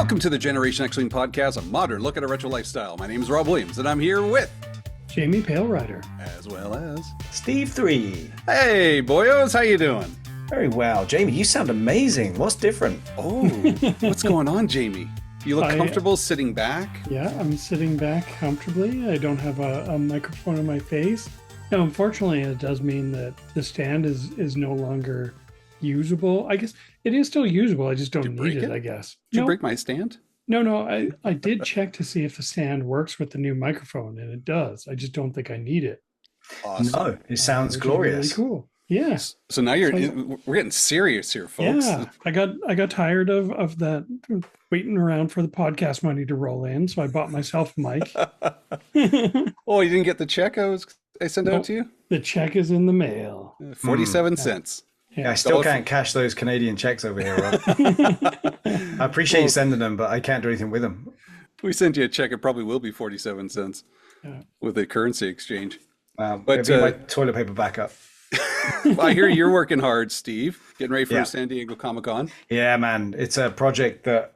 Welcome to the Generation X Wing podcast, a modern look at a retro lifestyle. My name is Rob Williams, and I'm here with Jamie Palerider, as well as Steve 3. Hey, boyos, how you doing? Very well. Jamie, you sound amazing. What's different? Oh, what's going on, Jamie? You look comfortable sitting back? Yeah, I'm sitting back comfortably. I don't have a microphone in my face. Now, unfortunately, it does mean that the stand is no longer usable. I guess it is still usable. I just don't need it, I guess. Did you break my stand? No. I did check to see if the stand works with the new microphone, and it does. I just don't think I need it. Awesome. No, it sounds glorious. Really cool. Yeah. So now we're getting serious here, folks. Yeah, I got tired of that waiting around for the podcast money to roll in, so I bought myself a mic. Oh, you didn't get the check I sent out to you? The check is in the mail. 47 cents. Yeah, I still can't cash those Canadian checks over here, Rob. I appreciate you sending them, but I can't do anything with them. If we send you a check, it probably will be 47 cents with a currency exchange. But my toilet paper backup. I hear you're working hard, Steve. Getting ready for San Diego Comic-Con. Yeah, man. It's a project that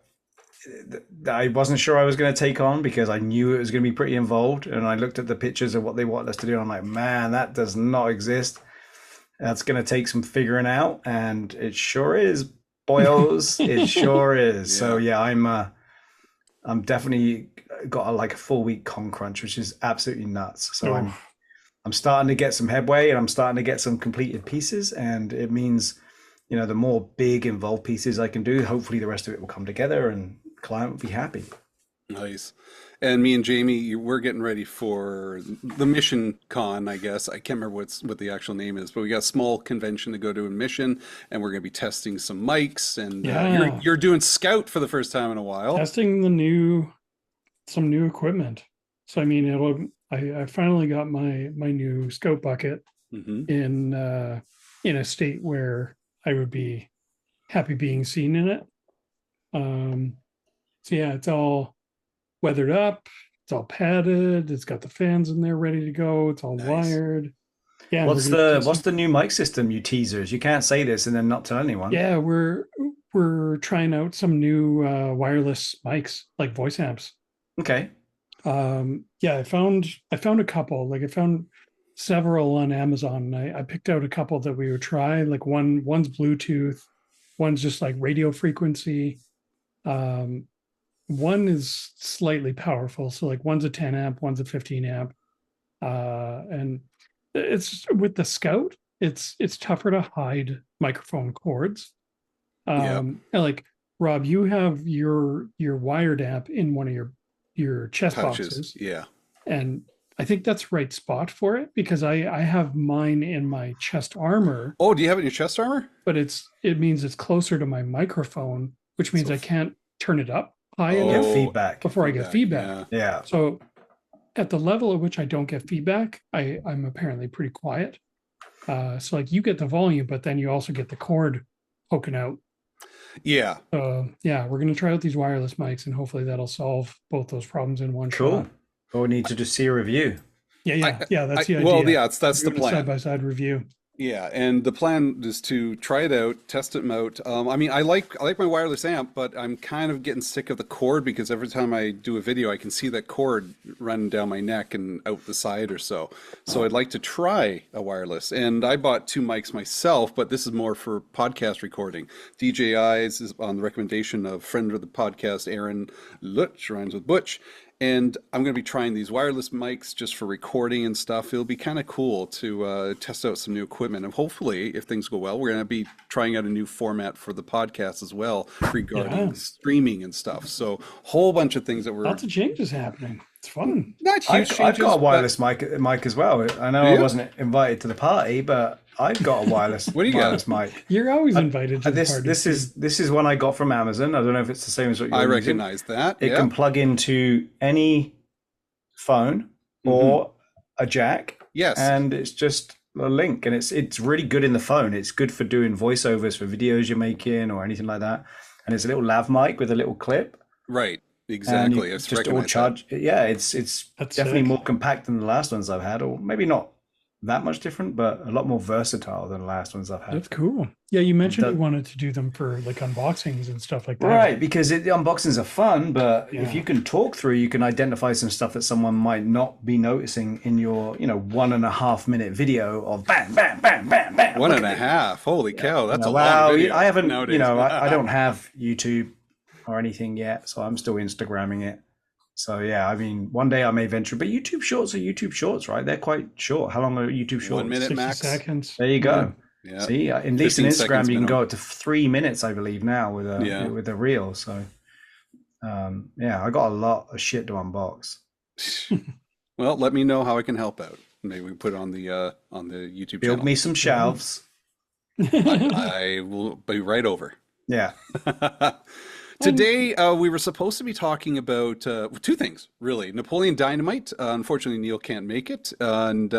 I wasn't sure I was going to take on because I knew it was going to be pretty involved. And I looked at the pictures of what they want us to do. And I'm like, man, that does not exist. That's going to take some figuring out. And it sure is, boyos. It sure is. Yeah. So, yeah, I'm definitely got a full week con crunch, which is absolutely nuts. So I'm starting to get some headway and I'm starting to get some completed pieces. And it means, the more big involved pieces I can do, hopefully the rest of it will come together and client will be happy. Nice. And me and Jamie, we're getting ready for the Mission Con, I guess. I can't remember what the actual name is, but we got a small convention to go to in Mission, and we're going to be testing some mics. And you're doing Scout for the first time in a while. Testing some new equipment. So I finally got my new Scout bucket in a state where I would be happy being seen in it. So yeah, it's all weathered up, it's all padded, it's got the fans in there ready to go, it's all wired. Yeah. What's the new mic system, you teasers? You can't say this and then not tell anyone. Yeah, we're trying out some new wireless mics, like voice amps. Okay. I found a couple. I found several on Amazon. I picked out a couple that we would try. Like one's Bluetooth, one's just like radio frequency. One is slightly powerful, so like one's a 10 amp, one's a 15 amp, and it's with the Scout. It's tougher to hide microphone cords. And like Rob, you have your wired amp in one of your chest boxes. Yeah, and I think that's the right spot for it because I have mine in my chest armor. Oh, do you have it in your chest armor? But it means it's closer to my microphone, which means I can't turn it up high enough feedback before I get feedback. Yeah. So at the level at which I don't get feedback, I'm apparently pretty quiet. So like you get the volume, but then you also get the cord poking out. Yeah. We're going to try out these wireless mics and hopefully that'll solve both those problems in one shot. Or we need to just see a review. Yeah. That's the idea. Well, yeah, that's the plan. Side-by-side review. Yeah, and the plan is to try it out, test them out. I like my wireless amp, but I'm kind of getting sick of the cord because every time I do a video, I can see that cord running down my neck and out the side or so. So I'd like to try a wireless. And I bought 2 mics myself, but this is more for podcast recording. DJI's is on the recommendation of friend of the podcast, Aaron Lutch, rhymes with Butch. And I'm going to be trying these wireless mics just for recording and stuff. It'll be kind of cool to test out some new equipment. And hopefully, if things go well, we're going to be trying out a new format for the podcast as well regarding streaming and stuff. So whole bunch of things that we're... Lots of changes happening. It's fun. Not huge changes. I've got a wireless mic as well. I know I wasn't invited to the party, but I've got a wireless mic. You're always invited to the party. This is one I got from Amazon. I don't know if it's the same as what you're I using. recognize that. It can plug into any phone or a jack. Yes. And it's just a link, and it's really good in the phone. It's good for doing voiceovers for videos you're making or anything like that. And it's a little lav mic with a little clip. Right. Exactly. It's just all charged. Yeah, it's definitely more compact than the last ones I've had, or maybe not that much different, but a lot more versatile than the last ones I've had. That's cool. Yeah, you mentioned you The- wanted to do them for like unboxings and stuff like that. Right, because the unboxings are fun, but if Yeah. you can talk through, you can identify some stuff that someone might not be noticing in your, 1.5 minute video of bam, bam, bam, bam, bam. One look and at a it. half. Holy cow, that's a Well, long video I haven't, nowadays. I don't have YouTube or anything yet, so I'm still Instagramming it. So yeah, I mean, one day I may venture, but YouTube Shorts are YouTube Shorts, right? They're quite short. How long are YouTube Shorts? 1 minute 60 max. seconds. There you go. Yeah. See, at least in 15 Instagram, seconds you can go minimum. up to 3 minutes, I believe, now with a Yeah. with a reel. So, yeah, I got a lot of shit to unbox. Well, let me know how I can help out. Maybe we put it on the YouTube Build channel. me some shelves. I will be right over. Yeah. Today, we were supposed to be talking about two things, really. Napoleon Dynamite. Unfortunately, Neil can't make it, and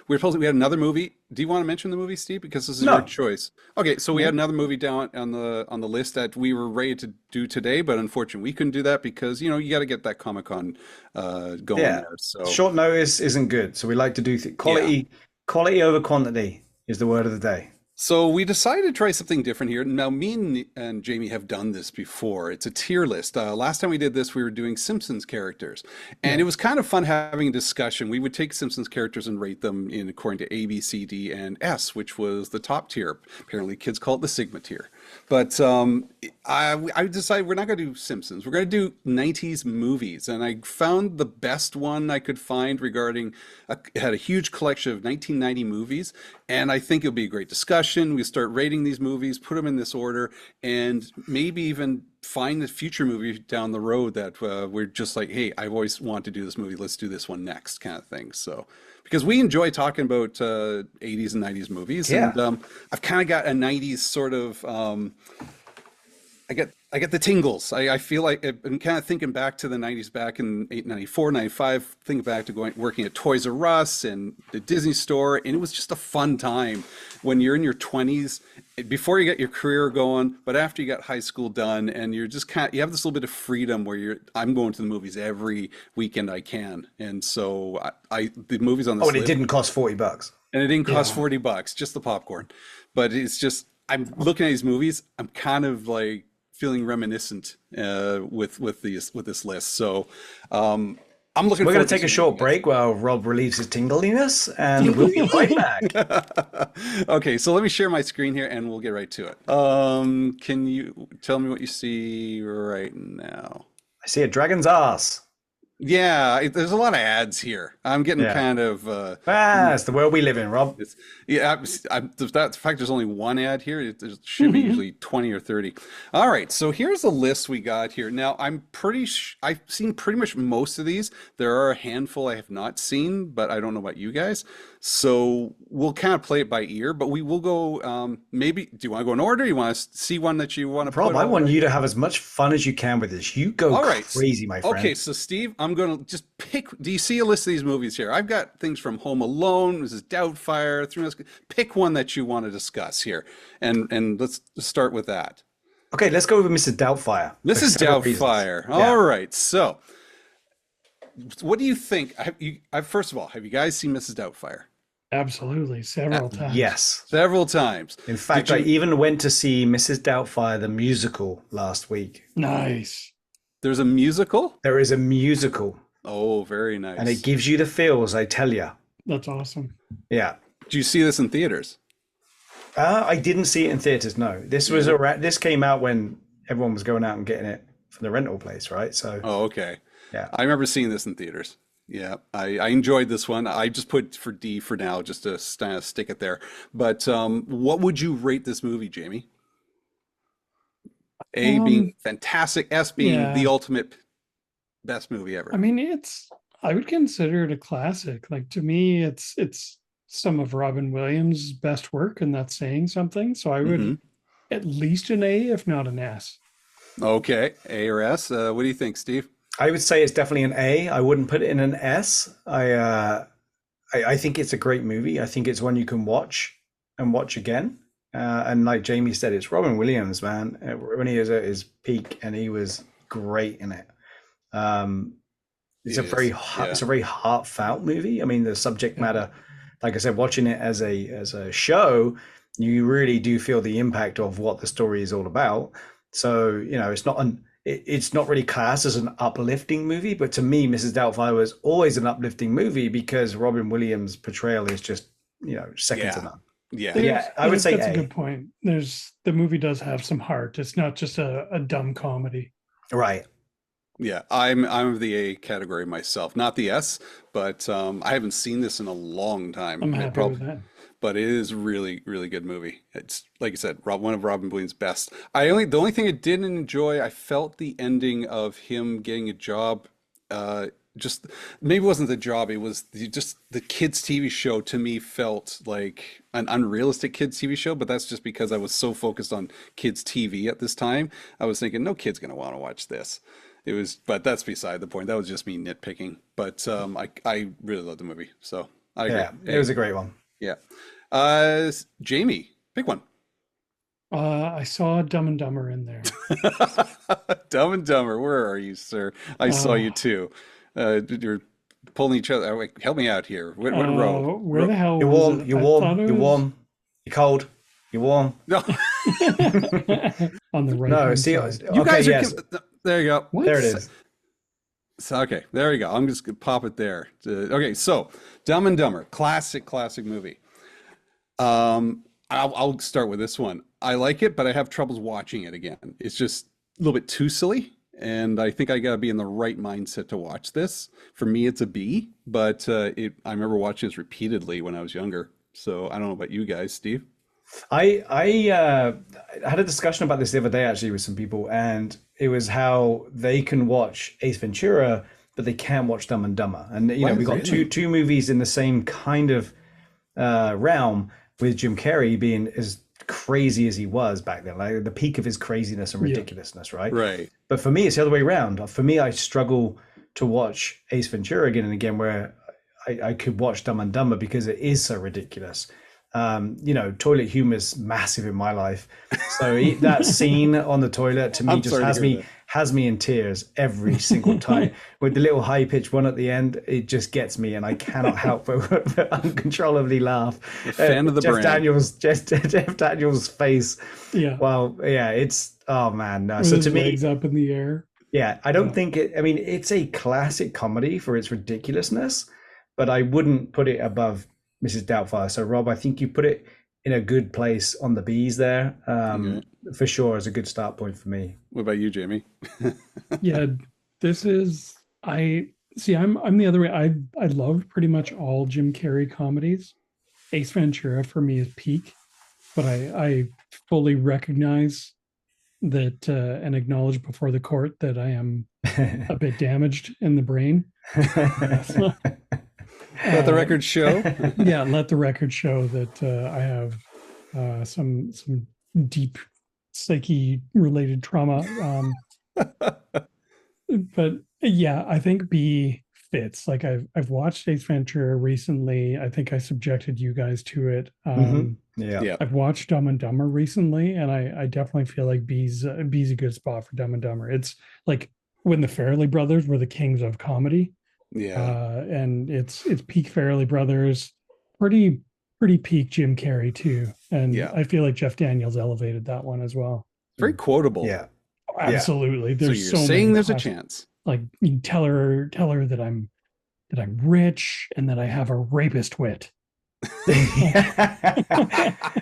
we had another movie. Do you want to mention the movie, Steve? Because this is No. your choice. Okay, so we had another movie down on the list that we were ready to do today, but unfortunately, we couldn't do that because you got to get that Comic-Con going Yeah. there. So Short notice isn't good. So we like to do quality. Quality over quantity is the word of the day. So we decided to try something different here. Now, me and Jamie have done this before. It's a tier list. Last time we did this, we were doing Simpsons characters, and it was kind of fun having a discussion. We would take Simpsons characters and rate them in according to A, B, C, D, and S, which was the top tier. Apparently, kids call it the Sigma tier. But I decided we're not going to do Simpsons. We're going to do 90s movies, and I found the best one I could find regarding. It had a huge collection of 1990 movies, and I think it'll be a great discussion. We start rating these movies, put them in this order, and maybe even find a future movie down the road that we're just like, hey, I've always wanted to do this movie. Let's do this one next, kind of thing. So, because we enjoy talking about 80s and 90s movies, Yeah. and I've kind of got a 90s sort of. I get the tingles. I feel like I'm kind of thinking back to the 90s, back in 94, 95, thinking back to working at Toys R Us and the Disney store. And it was just a fun time when you're in your 20s, before you get your career going, but after you got high school done, and you're just you have this little bit of freedom where I'm going to the movies every weekend I can. And so the movies on this And it list, didn't cost $40. and it didn't cost $40, just the popcorn. But it's just, I'm looking at these movies, I'm kind of like feeling reminiscent with this list. So I'm looking. We're going forward to take a seeing short it. break while Rob relieves his tingliness, and we'll be right back. Okay, so let me share my screen here, and we'll get right to it. Can you tell me what you see right now? I see a dragon's ass. Yeah, there's a lot of ads here. I'm getting Yeah. kind of. It's the world we live in, Rob. The fact there's only one ad here. There should be usually 20 or 30. All right, so here's the list we got here. Now, I've seen pretty much most of these. There are a handful I have not seen, but I don't know about you guys. So we'll kind of play it by ear, but we will go. Maybe, do you want to go in order? You want to see one that you want to Rob, put I on? want you to have as much fun as you can with this. You go All right. crazy, my friend. Okay, so Steve, I'm going to just pick. Do you see a list of these movies here? I've got things from Home Alone, Mrs. Doubtfire, pick one that you want to discuss here, and let's start with that. Okay, let's go with Mrs. Doubtfire. for Mrs. several reasons. Doubtfire. Yeah. All right, so what do you think? First of all, have you guys seen Mrs. Doubtfire? Absolutely, several times. Yes. Several times. In fact, Did I you- even went to see Mrs. Doubtfire, the musical, last week. Nice. There's a musical. There is a musical, Oh, very nice. and it gives you the feels, I tell you. That's awesome. Yeah. Did you see this in theaters? I didn't see it in theaters. No, this was this came out when everyone was going out and getting it from the rental place, right? So Oh, okay. Yeah. I remember seeing this in theaters. Yeah, I enjoyed this one. I just put for D for now, just to stick it there. But what would you rate this movie, Jamie? A being fantastic, S being yeah. the ultimate best movie ever. I mean, I would consider it a classic. Like, to me, it's some of Robin Williams' best work, and that's saying something. So I would Mhm. at least an A, if not an S. Okay, A or S. What do you think, Steve? I would say it's definitely an A. I wouldn't put it in an S. I think it's a great movie. I think it's one you can watch and watch again. And like Jamie said, it's Robin Williams, man. When he was at his peak, and he was great in it. It's It a very is, it's a very heartfelt movie. I mean, the subject matter like I said, watching it as a show, you really do feel the impact of what the story is all about. So it's not really classed as an uplifting movie, but to me, Mrs. Doubtfire was always an uplifting movie because Robin Williams' portrayal is just second to none. Yeah. I would say that's A. a good point. The movie does have some heart. It's not just a dumb comedy. Right. Yeah, I'm of the A category myself, not the S, but I haven't seen this in a long time. I'm happy with that. But it is really, really good movie. It's like you said, one of Robin Williams' best. The only thing I didn't enjoy, I felt the ending of him getting a job. Just maybe it wasn't the job, it was just the kids' TV show to me felt like an unrealistic kids' TV show. But that's just because I was so focused on kids' TV at this time. I was thinking, no kid's gonna want to watch this. But that's beside the point. That was just me nitpicking. But I really loved the movie, so I agree. Yeah, it was a great one. Yeah. Jamie, pick one. I saw Dumb and Dumber in there. Dumb and Dumber, where are you, sir? I saw you too. You're pulling each other. Wait, help me out here. What row? Where the hell You're was warm. it? You're I warm. thought it You're was warm. You're cold. You're warm. No, on the right. No, see, side. you guys are. yes. There you go. What? There it is. So, okay, there you go. I'm just gonna pop it there. Okay, so Dumb and Dumber, classic movie. I'll start with this one. I like it, but I have troubles watching it again. It's just a little bit too silly, and I think I gotta be in the right mindset to watch this. For me, it's a B, but I remember watching this repeatedly when I was younger. So I don't know about you guys, Steve. I had a discussion about this the other day actually with some people, and it was how they can watch Ace Ventura, but they can't watch Dumb and Dumber. And we got two movies in the same kind of realm, with Jim Carrey being as crazy as he was back then, like the peak of his craziness and ridiculousness, right? Right. But for me, it's the other way around. For me, I struggle to watch Ace Ventura again and again, where I could watch Dumb and Dumber because it is so ridiculous. Toilet humor is massive in my life. So that scene on the toilet to me just has me in tears every single time. With the little high pitched one at the end, it just gets me, and I cannot help but uncontrollably laugh. Fan of the brand. Jeff Daniels' face. Yeah. Well, yeah, it's man. No. With So his to me, legs up in the air. yeah, I don't think it. I mean, it's a classic comedy for its ridiculousness, but I wouldn't put it above Mrs. Doubtfire. So, Rob, I think you put it in a good place on the B's there, for sure, as a good start point for me. What about you, Jamie? Yeah, this is I'm the other way. I loved pretty much all Jim Carrey comedies. Ace Ventura for me is peak, but I fully recognize that and acknowledge before the court that I am a bit damaged in the brain. Let the record show. Yeah, let the record show that I have some deep psyche related trauma. But yeah, I think B fits. Like I've watched Ace Ventura recently. I think I subjected you guys to it. Yeah. I've watched Dumb and Dumber recently, and I definitely feel like B's a good spot for Dumb and Dumber. It's like when the Farrelly brothers were the kings of comedy. Yeah. And it's peak Farrelly brothers, pretty peak Jim Carrey too. And I feel like Jeff Daniels elevated that one as well. Very quotable. Yeah. Absolutely. There's so you're saying many there's a classic- chance. Like you can tell her that I'm rich and that I have a rapist wit.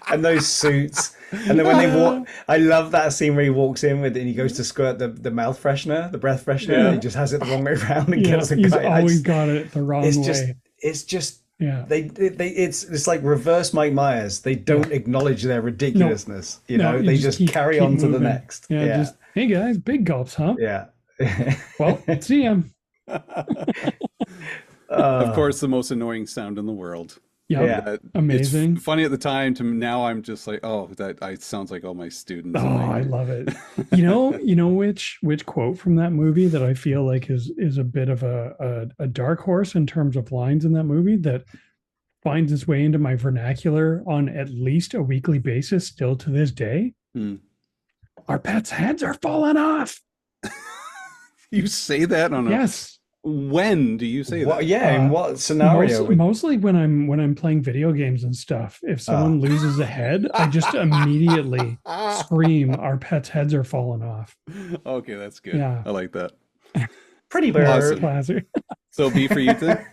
And those suits, and then when they walk, I love that scene where he walks in with and he goes to squirt the mouth freshener, the breath freshener, and he just has it the wrong way around and gets the he's guy. always got it the wrong way. It's just Yeah. It's like reverse Mike Myers. They don't acknowledge their ridiculousness. You you just keep carry on to the moving. next. Yeah, just hey guys, big gulps, huh? Yeah. Well, see ya. Of course, the most annoying sound in the world. Yeah, amazing. It's funny at the time. To now, I'm just like, oh, that sounds like all my students. Oh, I love it. You know which quote from that movie that I feel like is a bit of a dark horse in terms of lines in that movie that finds its way into my vernacular on at least a weekly basis still to this day. Our pets' heads are falling off. You say that on Yes. When do you say What? that? Yeah, in what scenario? Mostly when I'm playing video games and stuff. If someone loses a head, I just immediately scream, "Our pets' heads are falling off." Okay, that's good. Yeah. I like that. Pretty Awesome. bird. Classic. So B for you, Ethan?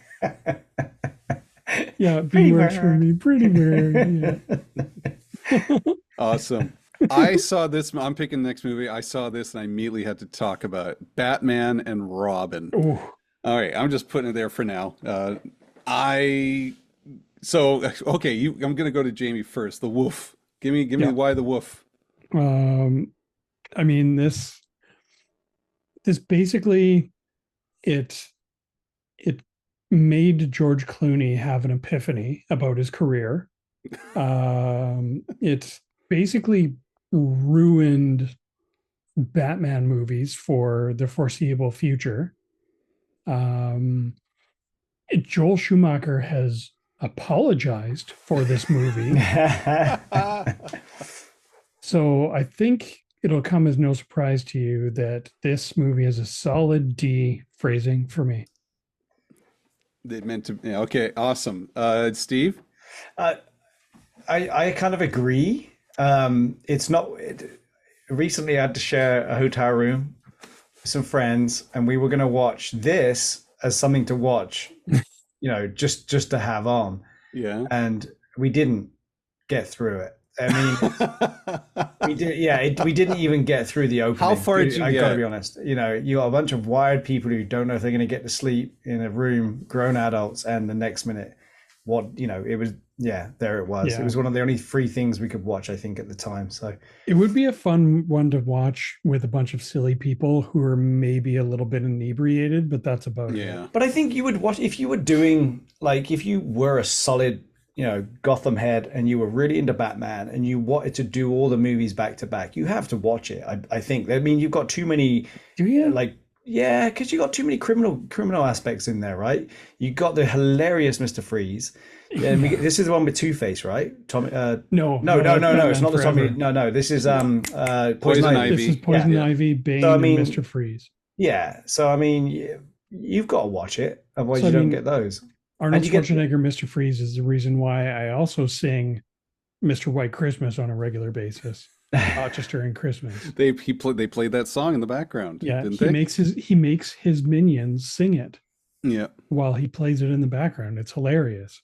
Yeah, B Pretty works for bird. me. Pretty bird. Yeah. Awesome. I saw this. I'm picking the next movie. I saw this and I immediately had to talk about it. Batman and Robin. Ooh. All right, I'm just putting it there for now. I so okay. I'm gonna go to Jamie first. The Wolf. Give me Yeah. why the Wolf. I mean this basically it made George Clooney have an epiphany about his career. It basically ruined Batman movies for the foreseeable future. Joel Schumacher has apologized for this movie. So I think it'll come as no surprise to you that this movie is a solid D phrasing for me. They meant to. Yeah, okay, awesome. Steve. I kind of agree. It's not. Recently, I had to share a hotel room with some friends, and we were going to watch this as something to watch, just to have on. Yeah. And we didn't get through it. I mean, we did. Yeah, we didn't even get through the opening. How far did you I get? gotta be honest. You got a bunch of wired people who don't know if they're going to get to sleep in a room, grown adults, and the next minute, it was. Yeah, there it was. Yeah. It was one of the only 3 things we could watch, I think, at the time. So it would be a fun one to watch with a bunch of silly people who are maybe a little bit inebriated, but that's about it. But I think you would watch if you were doing if you were a solid, Gotham head and you were really into Batman and you wanted to do all the movies back to back, you have to watch it. I think. I mean, you've got too many. Do you? Yeah, because you got too many criminal aspects in there, right? You got the hilarious Mr. Freeze. And this is the one with Two-Face, right? Tommy. No. It's not the Tommy. No. This is Poison Ivy. This is Poison Ivy, Bane, and Mr. Freeze. Yeah. So I mean, you've got to watch it, otherwise you don't get those. Arnold Schwarzenegger, Mr. Freeze is the reason why I also sing Mr. White Christmas on a regular basis. Not just during Christmas. They played that song in the background. Yeah, didn't he makes his minions sing it. Yeah. While he plays it in the background, it's hilarious.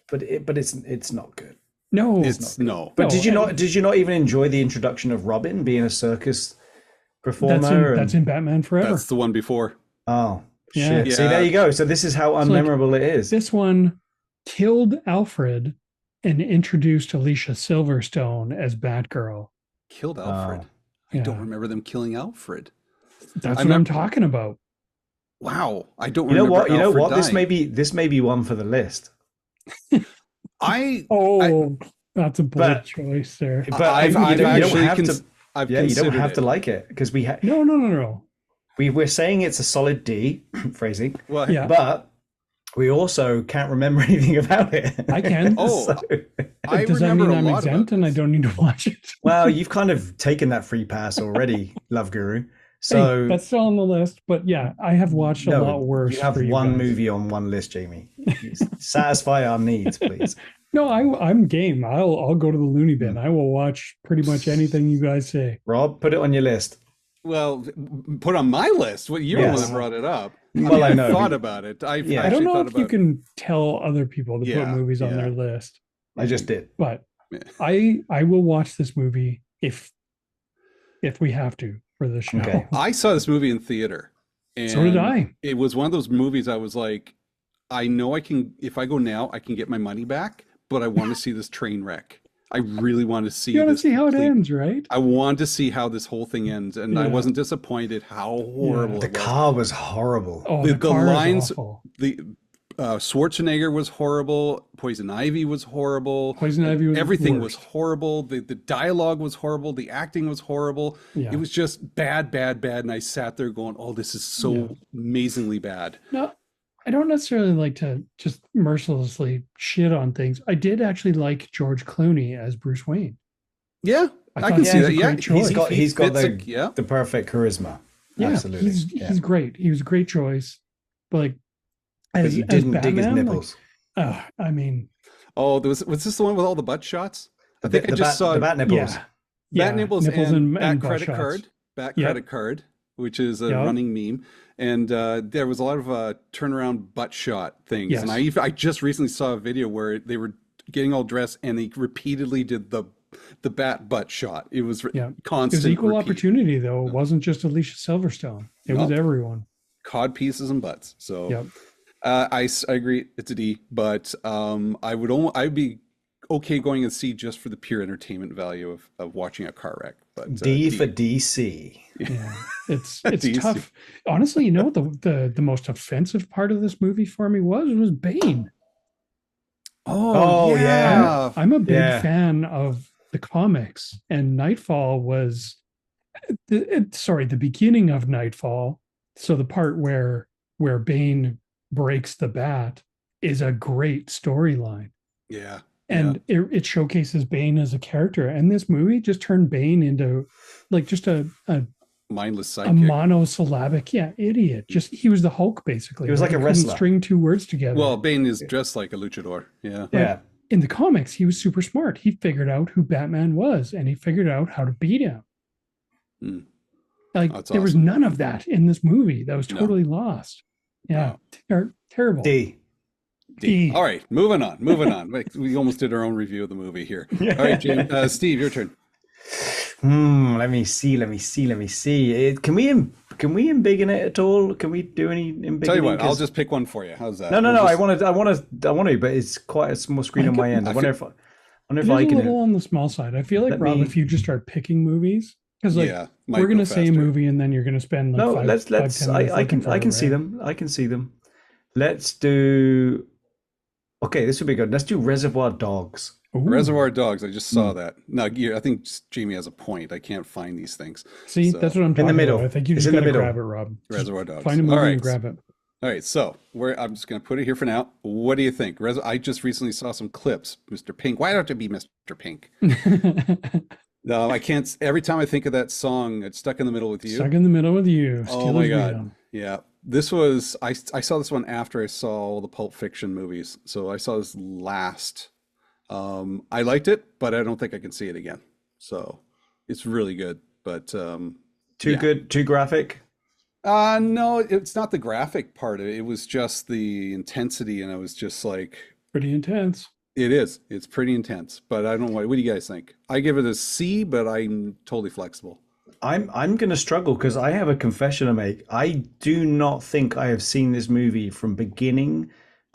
But it's not good. No, it's no. But did you not even enjoy the introduction of Robin being a circus performer? That's in Batman Forever. That's the one before. Oh yeah. shit! Yeah. See, there you go. So this is how unmemorable it is. This one killed Alfred and introduced Alicia Silverstone as Batgirl. Killed Alfred. I don't remember them killing Alfred. That's what I'm talking about. Wow, I don't remember. You know what? Dying. This may be one for the list. That's a bold choice there. But you don't have to like it because we have no. We're saying it's a solid D phrasing. Well, yeah. But we also can't remember anything about it. I can. Does that mean I'm exempt and I don't need to watch it? Well, you've kind of taken that free pass already, Love Guru. So hey, that's still on the list. But yeah, I have watched a lot worse. You have one movie on one list, Jamie. Satisfy our needs, please. No, I'm game. I'll go to the loony bin. I will watch pretty much anything you guys say. Rob, put it on your list. Well, put on my list. Well, you're the one that brought it up. Well, I know. Thought about it. I don't know if you can tell other people to put movies on their list. I just did. But I will watch this movie if we have to for the show. Okay. I saw this movie in theater. And so did I. It was one of those movies I was like, I know I can, if I go now, I can get my money back, but I want to see this train wreck. I really want to see You want to see how it ends, right? I want to see how this whole thing ends. And I wasn't disappointed how horrible the car was horrible. Oh, the lines, Schwarzenegger was horrible. Poison Ivy was horrible. Poison Ivy was everything was horrible. The dialogue was horrible. The acting was horrible. Yeah. It was just bad. And I sat there going, oh, this is so amazingly bad. No, I don't necessarily like to just mercilessly shit on things. I did actually like George Clooney as Bruce Wayne. Yeah, I can see that. Yeah, he's got the perfect charisma. Yeah, absolutely. He's great. He was a great choice. but like Because you as didn't dig his Batman, nipples. I mean, Oh, was this the one with all the butt shots? I think I The just saw bat nipples. yeah, Bat nipples nipples and and Bat butt credit shots. card, Bat Yep. credit card, which is a Yep. running meme, and there was a lot of turnaround butt shot things. Yes. And I just recently saw a video where they were getting all dressed and they repeatedly did the Bat butt shot. It was Yeah. It constant. was equal repeat. opportunity though. It wasn't just Alicia Silverstone. It was No. everyone. Cod pieces and butts. So Yep. I agree, it's a D, but I'd be okay going and see just for the pure entertainment value of watching a car wreck. But D for DC. Yeah. It's DC. tough. Honestly, you know what the most offensive part of this movie for me was Bane. Oh, yeah. I'm a big Yeah. fan of the comics, and Nightfall was the beginning of Nightfall. So the part where Bane breaks the bat is a great storyline. Yeah. And it showcases Bane as a character. And this movie just turned Bane into like just a Mindless a sidekick. monosyllabic, idiot. Just he was the Hulk basically. He was like a couldn't wrestler. String two words together. Well, Bane is dressed like a luchador. Yeah. Yeah. In the comics, he was super smart. He figured out who Batman was, and he figured out how to beat him. Hmm. Like That's there was awesome. none of that in this movie. That was No. totally lost. Yeah, terrible. D. D. All right, moving on. Wait, we almost did our own review of the movie here. All right, James, Steve, your turn. Let me see. Can we embiggen it at all? Can we do any embiggening? Tell you what, I'll just pick one for you. How's that? No. We'll just- I want to, but it's quite a small screen on my end. I wonder if It I is a can. little on the small side. I feel like Let Rob, me- if you just start picking movies, because like Yeah, might we're go gonna say a faster. movie and then you're gonna spend like No, five, let's. 10 minutes I looking can for it, see right? them. I can see them. Let's do. Okay, this would be good. Let's do Reservoir Dogs. Ooh. Reservoir Dogs. I just saw that. No, I think Jamie has a point. I can't find these things. See, So- that's what I'm the talking middle. about. I think you It's just in the gotta middle. grab it, Rob. Just Reservoir Dogs. Find a movie All right. and grab it. All right, so I'm just going to put it here for now. What do you think? I just recently saw some clips. Mr. Pink. Why don't it be Mr. Pink? No, I can't. Every time I think of that song, it's Stuck in the Middle with You. Stuck in the middle with you. Oh my Steelers God. Freedom. Yeah. This was, I saw this one after I saw all the Pulp Fiction movies. So I saw this last. I liked it, but I don't think I can see it again. So it's really good. But Too Yeah. good, too graphic. no, it's not the graphic part of it. It was just the intensity. And I was just like, Pretty intense. it is. It's pretty intense. But I don't know. What do you guys think? I give it a C, but I'm totally flexible. I'm going to struggle because I have a confession to make. I do not think I have seen this movie from beginning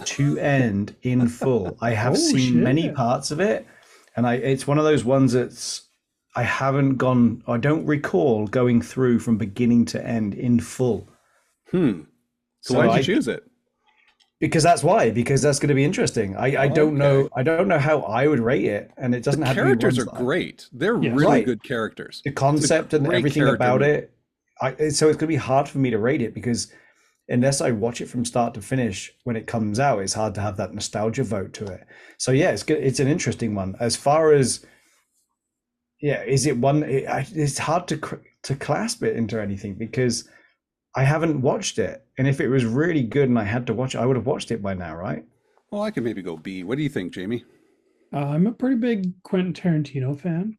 to end in full. I have Oh, seen many shit. parts of it, and it's one of those ones that's I haven't gone. I don't recall going through from beginning to end in full. So So why'd you I- choose it? Because that's why. Because that's going to be interesting. I don't know. I don't know how I would rate it, and it doesn't The have characters to are be ones that great. They're Yes. really Right. good characters. the concept and great everything character about movie. it. So it's going to be hard for me to rate it because unless I watch it from start to finish when it comes out, it's hard to have that nostalgia vote to it. So yeah, it's good. It's an interesting one. As far as is it one? It's hard to clasp it into anything because I haven't watched it. And if it was really good and I had to watch it, I would have watched it by now, right? Well, I could maybe go B. What do you think, Jamie? I'm a pretty big Quentin Tarantino fan.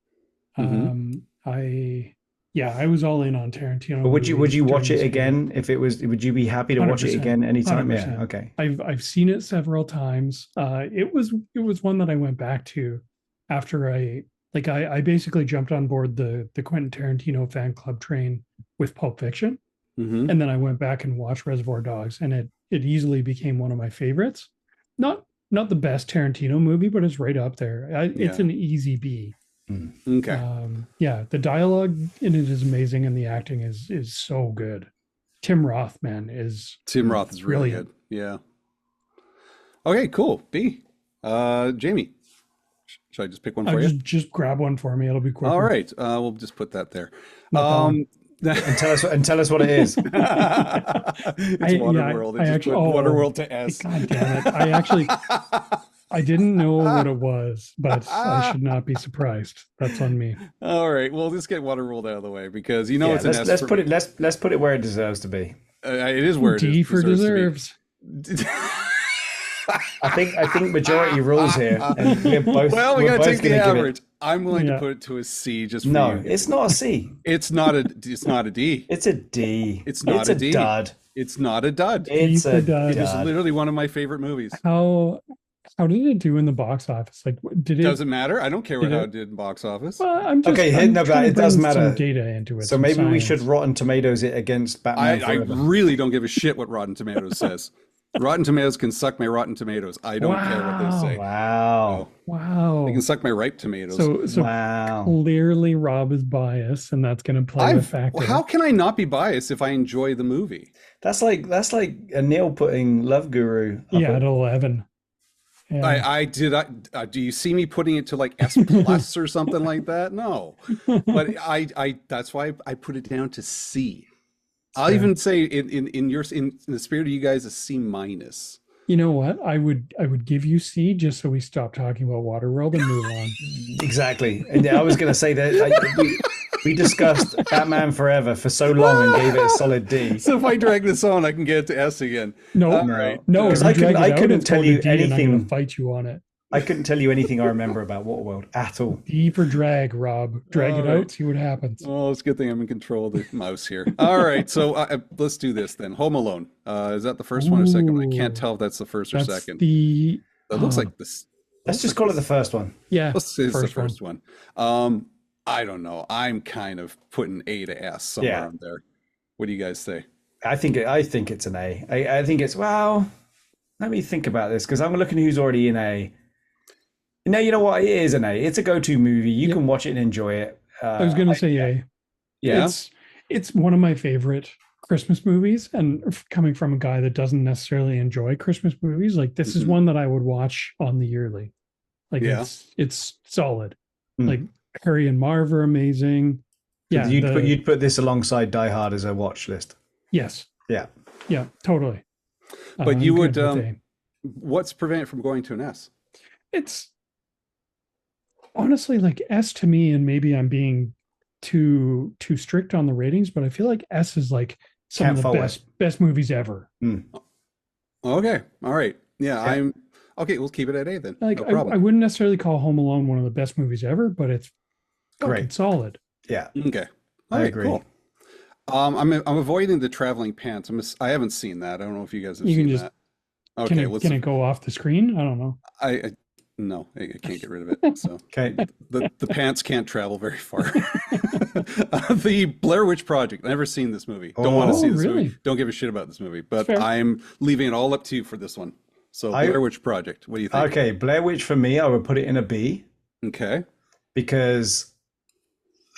Mhm. I was all in on Tarantino. But would you movies watch during it this period. again if it was? Would you be happy to watch it 100%, again anytime? Yeah. 100%. Okay. I've seen it several times. It was one that I went back to after I basically jumped on board the Quentin Tarantino fan club train with Pulp Fiction, Mm-hmm. and then I went back and watched Reservoir Dogs, and it easily became one of my favorites. Not the best Tarantino movie, but it's right up there. It's Yeah. an easy B. Okay. The dialogue in it is amazing, and the acting is so good. Tim Roth, man, is Tim Roth is really brilliant. good. Yeah. Okay, cool. B. Jamie. Should I just pick one for you? just grab one for me. It'll be quicker. All right. We'll just put that there. Not that one. And tell us what it is. It's Waterworld. I It just actually- put oh, Waterworld to S. God damn it! I didn't know what it was, but I should not be surprised. That's on me. All right. Well, let's get Waterworld out of the way because you know Yeah, it's an S. let's for put me. it let's put it where it deserves to be. It is where it D is. for deserves. I think majority rules here, and we're both. Well, we we're gotta both take the gonna give it- average. I'm willing to Yeah. put it to a C just for No, you. it's not a C. It's not a D. It's a D. It's not a D. dud. It's not a dud. It's for a dud. It is dud. literally one of my favorite movies. How did it do in the box office? Like, did it? Doesn't matter. I don't care Did how it- it did in box office. Well, I'm just, Okay, I'm no, but trying to it does bring some matter. data into it. So some maybe we should science. Rotten Tomatoes it against Batman I Forever. really don't give a shit what Rotten Tomatoes says. Rotten Tomatoes can suck my Rotten Tomatoes. I don't care what they say. Wow. Wow. They can suck my ripe tomatoes. So Wow. clearly Rob is biased, and that's going to play a factor. How can I not be biased if I enjoy the movie? That's like a Neil putting Love Guru. Up Yeah, at- at 11. Yeah. I did. Do you see me putting it to like S plus or something like that? No, but I that's why I put it down to C. I'll Fair. even say in the spirit of you guys a C minus. You know what? I would give you C just so we stop talking about Waterworld and move on. Exactly. And I was going to say that we discussed Batman Forever for so long and gave it a solid D. So if I drag this on, I can get it to S again. No, All right. no, Because if you drag it I out, couldn't it's tell going to you D and I'm going anything. to fight you on it. I couldn't tell you anything I remember about Waterworld at all. D for drag, Rob. Drag it All right. out, see what happens. Oh, it's a good thing I'm in control of the mouse here. All right, so let's do this then. Home Alone. Is that the first one or second one? I can't Ooh. tell if that's the first or That's second. the. It looks like this. Let's just call it the first one. Yeah, Let's say it's the first one. first one. I don't know. I'm kind of putting A to S somewhere Yeah. around there. What do you guys say? I think it's an A. I think it's, well, let me think about this because I'm looking who's already in A. No, you know what? It is an A. It's a go-to movie. You Yep. can watch it and enjoy it. I was going to say A. Yeah. It's one of my favorite Christmas movies, and coming from a guy that doesn't necessarily enjoy Christmas movies, like this is Mhm. one that I would watch on the yearly. Like Yeah. it's solid. Mm. Like Harry and Marv are amazing. Yeah, You'd put this alongside Die Hard as a watch list. yes, Yeah. yeah, totally. But I'm you good would, with A. What's prevent it from going to an S? It's honestly like S to me, and maybe I'm being too strict on the ratings, but I feel like S is like some Can't of the follow it. best movies ever. Okay. All right. Yeah, Okay. I'm okay. We'll keep it at A then. Like no I problem. wouldn't necessarily call Home Alone one of the best movies ever, but it's Great. fucking solid. Yeah. Okay. I All right, agree. Cool. I'm avoiding the traveling pants. I haven't seen that. I don't know if you guys have You can seen just- that. Okay, Can it go off the screen? I don't know. I no, I can't get rid of it. So Okay. the pants can't travel very far. The Blair Witch Project. Never seen this movie. Don't want to Oh, see this really? movie. Don't give a shit about this movie. But Fair. I'm leaving it all up to you for this one. So Blair Witch Project. What do you think? Okay. Blair Witch for me, I would put it in a B Okay. because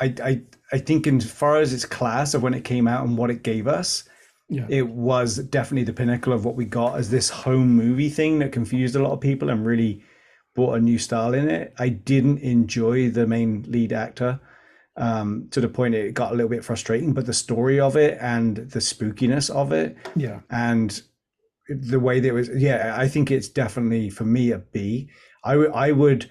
I think in far as its class of when it came out and what it gave us, Yeah. it was definitely the pinnacle of what we got as this home movie thing that confused a lot of people and really brought a new style in it. I didn't enjoy the main lead actor to the point it got a little bit frustrating, but the story of it and the spookiness of it Yeah. and the way that it was, yeah, I think it's definitely for me a B. I would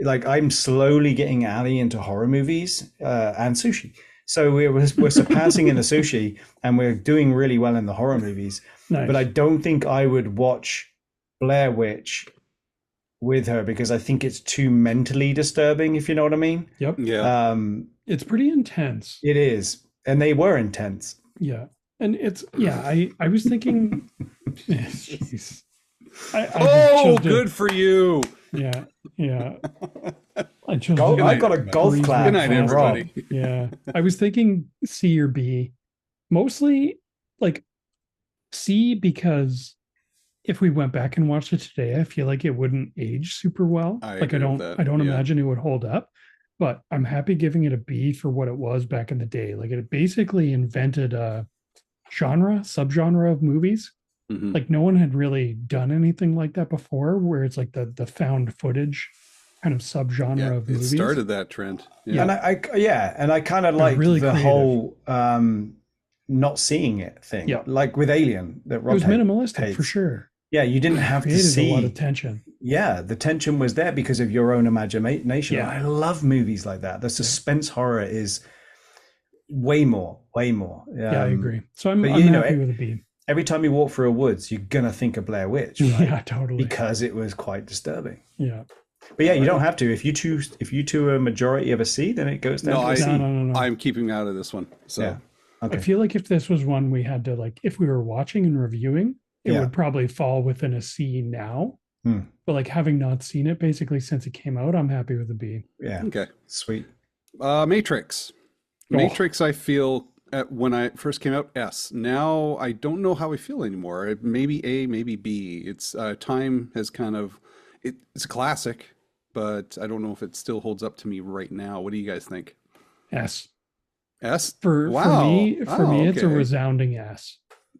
like, I'm slowly getting Ali into horror movies and sushi. So we're surpassing in the sushi and we're doing really well in the horror movies. Nice. But I don't think I would watch Blair Witch with her because I think it's too mentally disturbing, if you know what I mean. Yep. Yeah. It's pretty intense. It is. And they were intense. Yeah. And it's I was thinking jeez. I Oh, chose to- good for you. Yeah. Yeah. I chose Go, to- I got a golf Good clap Good night, from Rob. everybody. Yeah. I was thinking C or B. Mostly like C because if we went back and watched it today, I feel like it wouldn't age super well. I Like agree with that, I don't yeah. imagine it would hold up. But I'm happy giving it a B for what it was back in the day. Like it basically invented a subgenre of movies. Mhm. Like no one had really done anything like that before, where it's like the found footage kind of subgenre Yeah, of it movies. started that trend. Yeah. And I kind of They're like really the creative. whole not seeing it thing. Yeah. Like with Alien that It Rob was had- minimalistic for hates. sure. Yeah, you didn't have to Created a lot see. of tension. Yeah, the tension was there because of your own imagination. Yeah. I love movies like that. The suspense horror is way more, way more. Yeah, I agree. So I'm but happy with a B. every time you walk through a woods, you're gonna think of Blair Witch, right? Yeah, totally. Because it was quite disturbing. Yeah. But yeah, you don't have to. If you two are a majority of a C, then it goes down No, to a I, C. No. I'm keeping out of this one. So Yeah. Okay. I feel like if this was one we had to like, if we were watching and reviewing, it Yeah. would probably fall within a C now. But like having not seen it basically since it came out, I'm happy with a B. Yeah. okay. Sweet. Matrix. Matrix, I feel when I first came out, S. Now I don't know how I feel anymore. Maybe A, maybe B. It's time has kind of it's a classic, but I don't know if it still holds up to me right now. What do you guys think? S. S? For me, it's a okay. resounding S.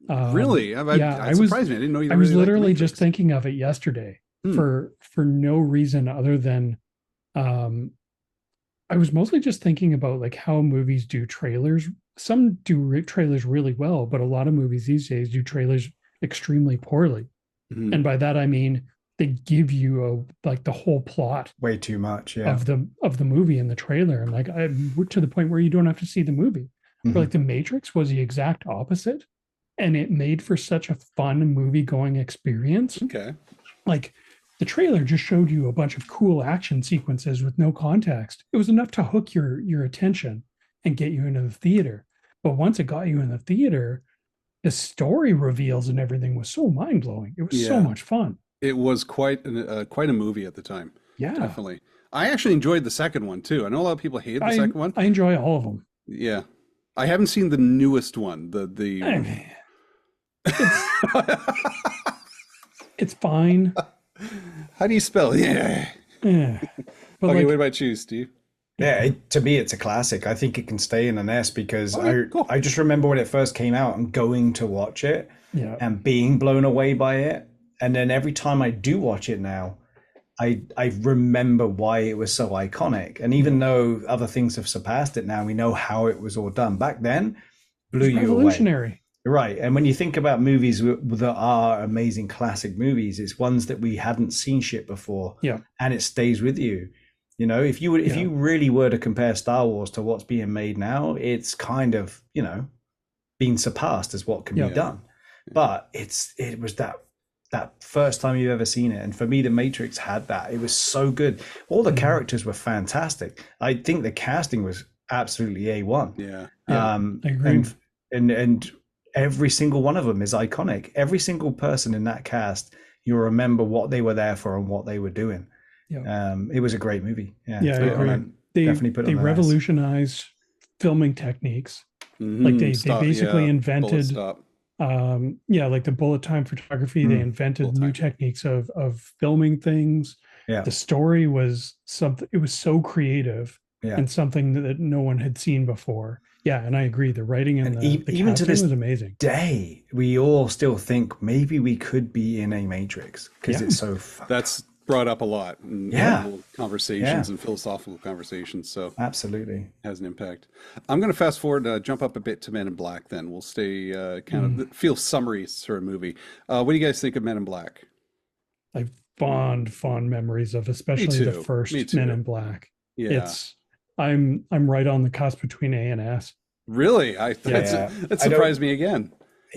Really? Yeah, It surprised me. I didn't know you I was really liked literally Matrix. just thinking of it yesterday for no reason other than I was mostly just thinking about like how movies do trailers. Some do trailers really well, but a lot of movies these days do trailers extremely poorly. Mhm. And by that I mean they give you like the whole plot Way too much. Yeah. of the movie in the trailer. And like we're to the point where you don't have to see the movie. Mhm. But like The Matrix was the exact opposite. And it made for such a fun movie going experience. Okay. Like the trailer just showed you a bunch of cool action sequences with no context. It was enough to hook your attention and get you into the theater. But once it got you in the theater, the story reveals and everything was so mind-blowing. It was so Yeah. much fun. It was quite a movie at the time. Yeah. Definitely. I actually enjoyed the second one too. I know a lot of people hated the second one. I enjoy all of them. Yeah. I haven't seen the newest one. It's fine. How do you spell? Yeah. Yeah. But Okay, like, what about you, Steve? Yeah, to me, it's a classic. I think it can stay in an S because Okay, cool. I just remember when it first came out and going to watch it yeah. and being blown away by it. And then every time I do watch it now, I remember why it was so iconic. And even though other things have surpassed it now, we know how it was all done. Back then, blew It's you away. revolutionary. Right. And when you think about movies that are amazing classic movies, it's ones that we hadn't seen shit before. Yeah. And it stays with you. You know, if you really were to compare Star Wars to what's being made now, it's kind of, been surpassed as what can be done. But it was that first time you've ever seen it. And for me, The Matrix had that. It was so good. All the characters were fantastic. I think the casting was absolutely A1. Yeah. I agree. And every single one of them is iconic. Every single person in that cast, you remember what they were there for and what they were doing. Yeah. It was a great movie. Yeah, I agree. They revolutionized filming techniques. Like they basically invented like the bullet time photography. They invented new techniques of filming things. Yeah. The story was something, it was so creative and something that no one had seen before. Yeah, and I agree. The writing and the even to this was amazing. Day, we all still think maybe we could be in a Matrix because it's so fun. That's brought up a lot in conversations and philosophical conversations. So absolutely has an impact. I'm going to fast forward, jump up a bit to Men in Black. Then we'll stay of feel summary sort of movie. What do you guys think of Men in Black? I have fond memories of especially the first Men in Black. Yeah, I'm right on the cusp between A and S. Really? That surprised me again.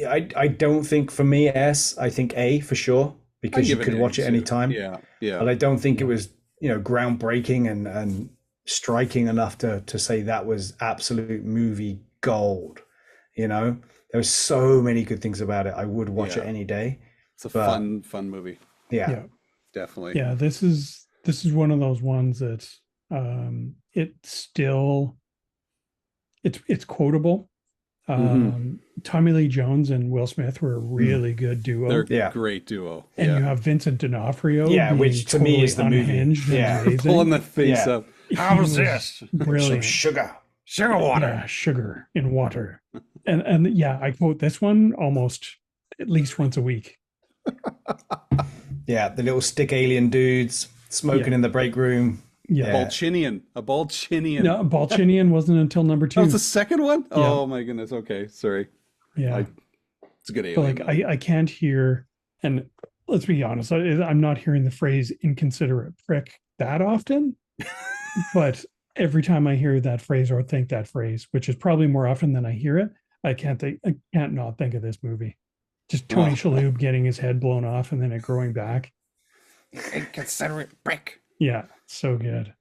I don't think for me S. I think A for sure because you could watch it anytime. Yeah. But I don't think it was groundbreaking and striking enough to say that was absolute movie gold. There was so many good things about it. I would watch it any day. It's a fun movie. Yeah, definitely. Yeah, this is one of those ones that it's quotable. Tommy Lee Jones and Will Smith were a really good duo. They're a great duo. And you have Vincent D'Onofrio. Which to me is the movie. Pulling the face up. How was this? Brilliant. Sugar water. Yeah, sugar in water. and I quote this one almost at least once a week. Yeah, the little stick alien dudes smoking in the break room. Yeah. A Balchinian. No, Balchinian wasn't until number 2. That was the second one? Yeah. Oh my goodness. Okay, sorry. Yeah. It's a good alien. But I can't hear, and let's be honest, I'm not hearing the phrase inconsiderate prick that often. But every time I hear that phrase or think that phrase, which is probably more often than I hear it, I can't not think of this movie. Just Tony Oh. Shalhoub getting his head blown off and then it growing back. Inconsiderate prick. Yeah, so good.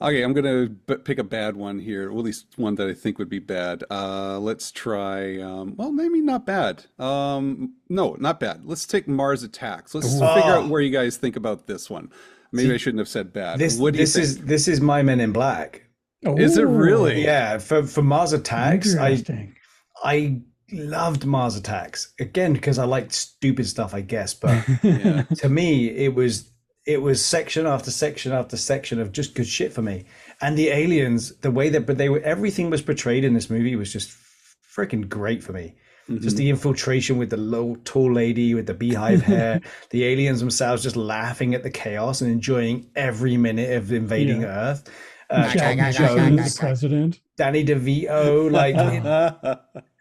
Okay, I'm gonna pick a bad one here, or at least one that I think would be bad. Let's try. Well, maybe not bad. No, not bad. Let's take Mars Attacks. Let's figure out where you guys think about this one. Maybe I shouldn't have said bad. What do you think? This is my Men in Black. Is it really? Yeah, for Mars Attacks, Interesting. I loved Mars Attacks again because I liked stupid stuff, I guess. But Yeah. to me, it was section after section after section of just good shit for me. And the aliens, the way that everything was portrayed in this movie was just freaking great for me. Just the infiltration with the low tall lady with the beehive hair, the aliens themselves just laughing at the chaos and enjoying every minute of invading Earth. Michelle Jones, the president. Danny DeVito, like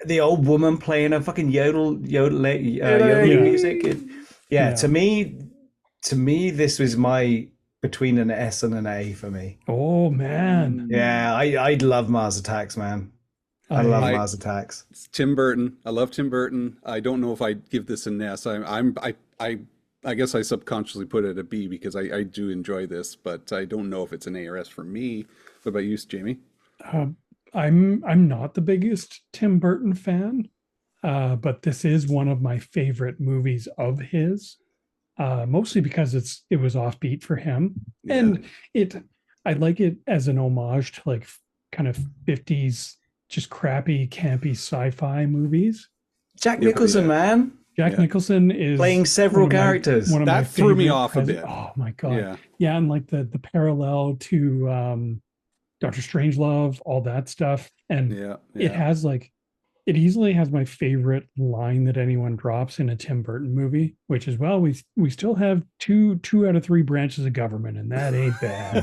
the old woman playing a fucking yodeling music. To me, this was my between an S and an A for me. Oh man. Yeah, I love Mars Attacks, man. I love Mars Attacks. It's Tim Burton. I love Tim Burton. I don't know if I'd give this an S. I guess I subconsciously put it a B because I do enjoy this, but I don't know if it's an A or S for me. What about you, Jamie? I'm not the biggest Tim Burton fan, but this is one of my favorite movies of his. Mostly because it was offbeat for him, and I like it as an homage to like kind of 50s just crappy campy sci-fi movies. Jack Nicholson, man. Jack Nicholson is playing several characters. That threw me off a bit. Oh my god. Yeah, and like the parallel to Dr. Strangelove, all that stuff, and it has like it easily has my favorite line that anyone drops in a Tim Burton movie, which is, well, we still have two out of three branches of government, and that ain't bad.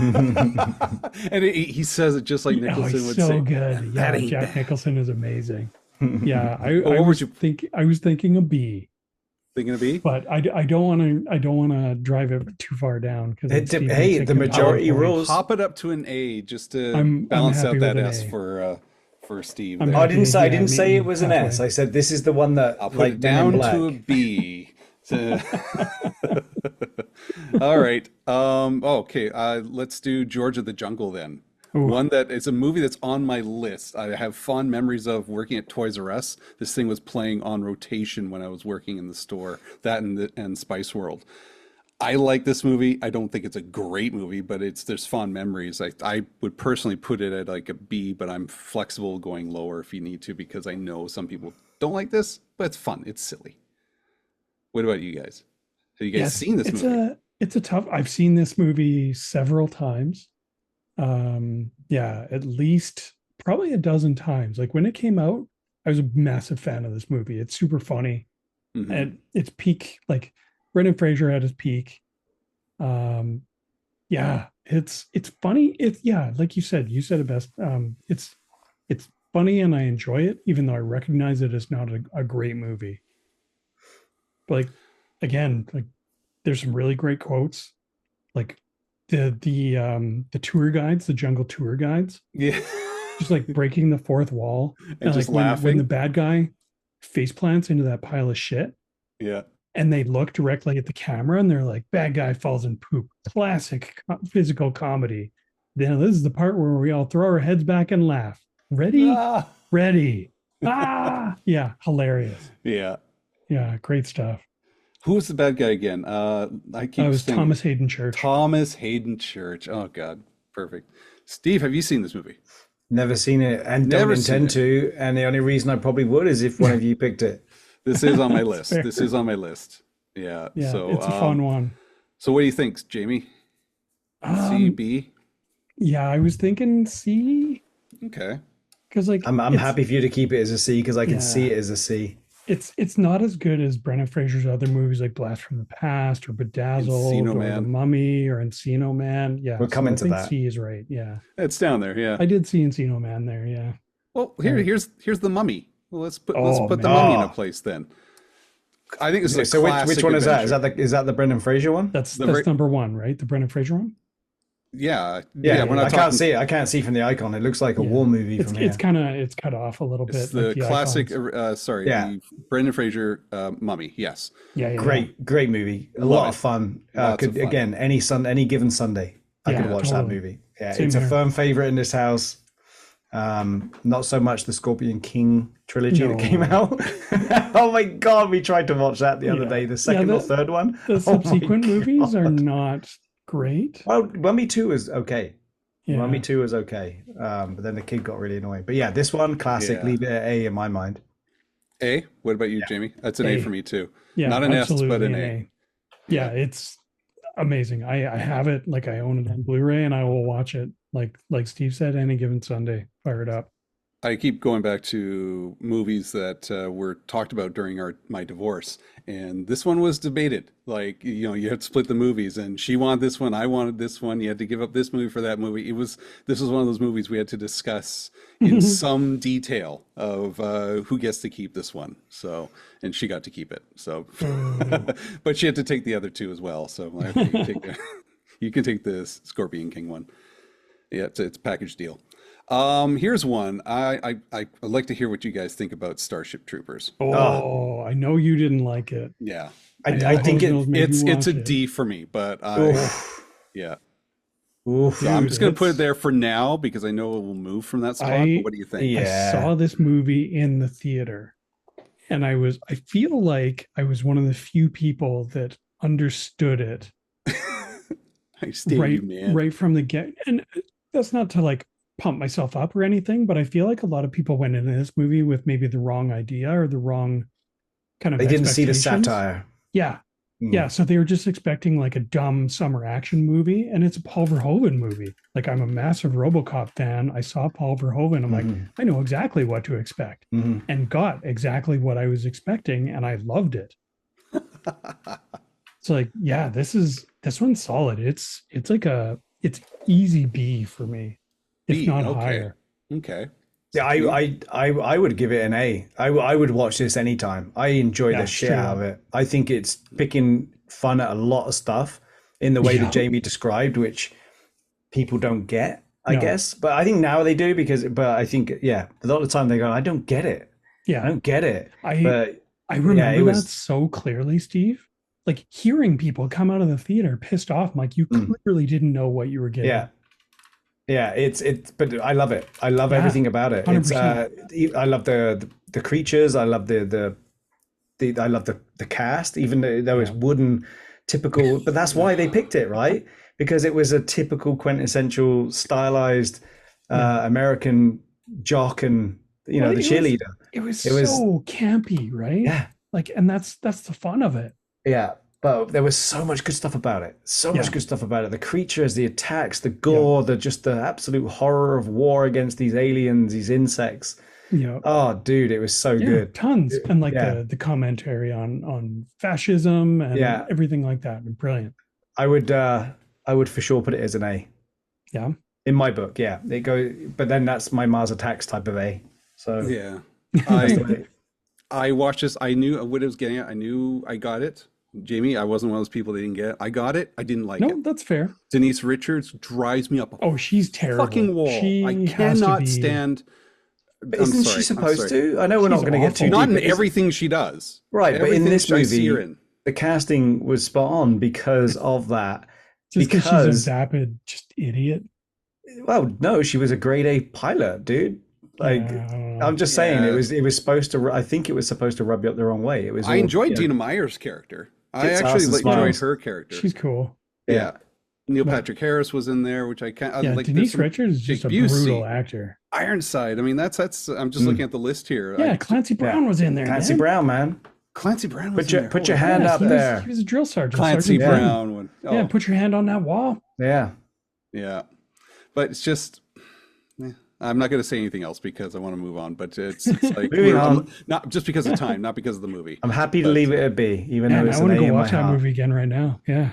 And he says it just like Nicholson would so say. Good. Yeah, Jack Nicholson is amazing. Yeah, I was thinking a B. Thinking a B, but I don't want to drive it too far down because hey, the majority rules. Pop it up to an A just to balance out that S for Steve. I didn't say it was an S. I said this is the one that I'll put it down to a B. All right. Okay. Let's do George of the Jungle then. Ooh. One that is a movie that's on my list. I have fond memories of working at Toys R Us. This thing was playing on rotation when I was working in the store. That and Spice World. I like this movie. I don't think it's a great movie, but there's fond memories. I would personally put it at like a B, but I'm flexible going lower if you need to because I know some people don't like this, but it's fun. It's silly. What about you guys? Have you guys seen this movie? It's a tough. I've seen this movie several times. At least probably a dozen times. Like when it came out, I was a massive fan of this movie. It's super funny. And it's peak, like Brendan Fraser at his peak. It's funny. Like you said it best. It's funny and I enjoy it, even though I recognize it as not a great movie. But like, again, like there's some really great quotes. Like the tour guides, the jungle tour guides. Yeah. Just like breaking the fourth wall. And just like laughing. When the bad guy face plants into that pile of shit. Yeah. And they look directly at the camera and they're like, bad guy falls in poop. Classic physical comedy. Then this is the part where we all throw our heads back and laugh. Ready? Ready. Yeah, hilarious. Yeah. Yeah, great stuff. Who was the bad guy again? It was Thomas Hayden Church. Thomas Hayden Church. Oh God, perfect. Steve, have you seen this movie? Never seen it, and don't intend to. And the only reason I probably would is if one of you picked it. This is on my list. This is on my list. Yeah. So it's a fun one. So what do you think, Jamie? C, B? Yeah, I was thinking C. Okay. Because like I'm happy for you to keep it as a C because I can see it as a C. It's not as good as Brendan Fraser's other movies like Blast from the Past or Bedazzled Encino or Man. The Mummy or Encino Man. Yeah, we're coming to that. C is right. Yeah, it's down there. Yeah, I did see Encino Man there. Yeah. Well, here's the Mummy. Well, let's put the Mummy in a place then. I think this is so. Which one is that? Is that the Brendan Fraser one? That's number one, right? The Brendan Fraser one. Yeah, We're not I can't talking. see it. I can't see from the icon. It looks like a Yeah. war movie It's from here. it's kind of it's cut off a little bit. It's like the classic. icons. Yeah. The Brendan Fraser Mummy. Yes, Yeah. Great movie. A Love lot it. of fun. Lots Could of fun. again any given Sunday, I could Yeah, watch that totally. movie. Yeah, Same it's a here. firm favorite in this house. Not so much the Scorpion King trilogy that came No. out. Oh my god, we tried to watch that the other Yeah. day. The second Yeah, or third one. The Oh my subsequent movies are God. not great. Well, Mummy 2 was okay. Yeah. Mummy 2 was okay. But then the kid got really annoying. But yeah, this one, classic, Yeah. leave it at A in my mind. A. What about you, Jamie? That's an A A. for me too. Yeah, Not an S, absolutely but an an A. A. Yeah, it's amazing. I have it, like I own it on Blu-ray, and I will watch it like Steve said, any given Sunday. Fire it up. I keep going back to movies that were talked about during my divorce, and this one was debated. Like, you had to split the movies, and she wanted this one, I wanted this one. You had to give up this movie for that movie. This was one of those movies we had to discuss in some detail of who gets to keep this one. So, and she got to keep it. So, but she had to take the other two as well. So, I'm like, okay, you can take the Scorpion King one. Yeah, it's a package deal. Here's one. I'd like to hear what you guys think about Starship Troopers. Oh, I know you didn't like it. Yeah, I think Originals made it's you it's a watch it. D for me, but yeah. Oof. So I'm Dude, just gonna put it it's- there for now because I know it will move from that spot. I- But what do you think? Yeah. I saw this movie in the theater, and I feel like I was one of the few people that understood it I stay right you, man. right from the get. And that's not to like pump myself up or anything, but I feel like a lot of people went into this movie with maybe the wrong idea or the wrong kind of They didn't see the expectations. satire. Yeah. Mm. Yeah. So they were just expecting like a dumb summer action movie, and it's a Paul Verhoeven movie. Like, I'm a massive RoboCop fan. I saw Paul Verhoeven. I'm like, I know exactly what to expect, Mhm. and got exactly what I was expecting, and I loved it. It's like, yeah, this one's solid. It's easy B for me, if B, not okay. higher. Okay. Yeah, I would give it an A. I would watch this anytime. I enjoy Yeah, the shit straight out of up. it. I think it's picking fun at a lot of stuff in the way Yeah. that Jamie described, which people don't get, I No. guess. But I think now they do but I think, yeah, a lot of the time they go, I don't get it. I Yeah. don't get it. I But remember was- that so clearly, Steve. Like, hearing people come out of the theater pissed off, I'm like, you clearly didn't know what you were getting. yeah. Yeah, it's but I love it. I love Yeah, everything about it. It's 100%. I love the creatures. I love I love the cast, even though it's wooden, typical. But that's why they picked it, right? Because it was a typical, quintessential, stylized American jock, and Well, the it was- cheerleader. It was It was- so campy, right? Yeah, Like, and that's the fun of it. yeah. But there was so much good stuff about it. So much Yeah. good stuff about it. The creatures, the attacks, the gore, the absolute horror of war against these aliens, these insects. Yeah. Oh, dude, it was so Yeah, good. tons. And like Yeah. the commentary on fascism and Yeah. everything like that. Brilliant. I would for sure put it as an A. Yeah. In my book, yeah. It goes, but then that's my Mars Attacks type of A. So Yeah. that's the way- I watched this. I knew what it was getting at. I knew I got it. Jamie, I wasn't one of those people that didn't get it. I got it. I didn't like No, it. that's fair. Denise Richards drives me up a Oh, she's terrible. fucking wall. She I has to cannot be- stand. But I'm isn't sorry, she I'm supposed sorry. to? I know we're not She's going to get too awful. Not deep. in but everything she does. right, but in Everything this I see her movie, in. the casting was spot on because of that. Just because she's because- a vapid just idiot. Well, no, she was a grade A pilot, dude. Like, Yeah, I don't know. I'm just saying, Yeah. it was supposed to. I think it was supposed to rub you up the wrong way. It was. I all, enjoyed you know, Dina Meyer's character. I Tits, actually ass, and enjoyed smiles. her character. She's cool. Yeah. Neil Patrick Harris was in there, which I can't. Yeah, like, there's Denise some- Richards is just a Jake Busey. brutal actor. Ironside. I mean, that's. I'm just looking at the list here. Yeah, Clancy Brown was in there. Clancy man. Brown, man. Clancy Brown was Put in your there. put your Holy hand Yeah, up he was- there. He was a drill sergeant. Clancy Sergeant Brown. Brown one. Oh, Yeah, put your hand on that wall. Yeah. yeah. But it's just. I'm not going to say anything else because I want to move on. But it's like Moving on. not just because of time, not because of the movie. I'm happy to leave it at B, even Man, though it's I an want A to go in my watch that heart. movie again right now. Yeah.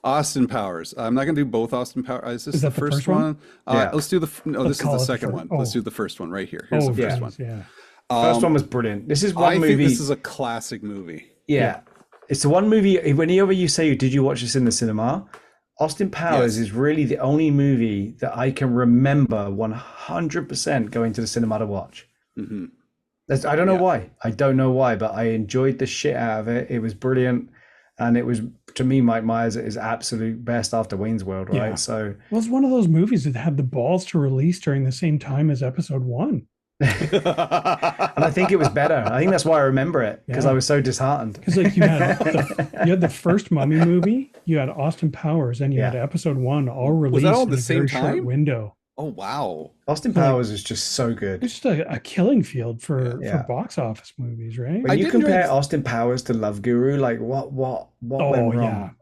Austin Powers. I'm not going to do both Austin Powers. Is this Is the that the first first one? one? Yeah. Let's do the. No, Let's this is call the it the second first- one. Let's oh. do the first one right here. Here's Oh, the first geez, one. yeah. First one was brilliant. This is one I movie. think this is a classic movie. Yeah. It's the one movie, whenever you say, did you watch this in the cinema? Austin Powers Yes. is really the only movie that I can remember 100% going to the cinema to watch. Hmm. I don't know Yeah. why. I don't know why, but I enjoyed the shit out of it. It was brilliant. And it was, to me, Mike Myers is absolute best after Wayne's World, right? Yeah. So, Well, it's one of those movies that had the balls to release during the same time as episode one. and I think it was better. I think that's why I remember it because I Yeah. was so disheartened. Because like you had the first Mummy movie, you had Austin Powers, and you had Yeah. episode one all Was that released all in the a same very short time? window. Oh, wow. Austin So, like, Powers is just so good. it's just a killing field for Yeah. box office movies, right? When I you did enjoy compare it. Austin Powers to Love Guru, like what Oh went wrong?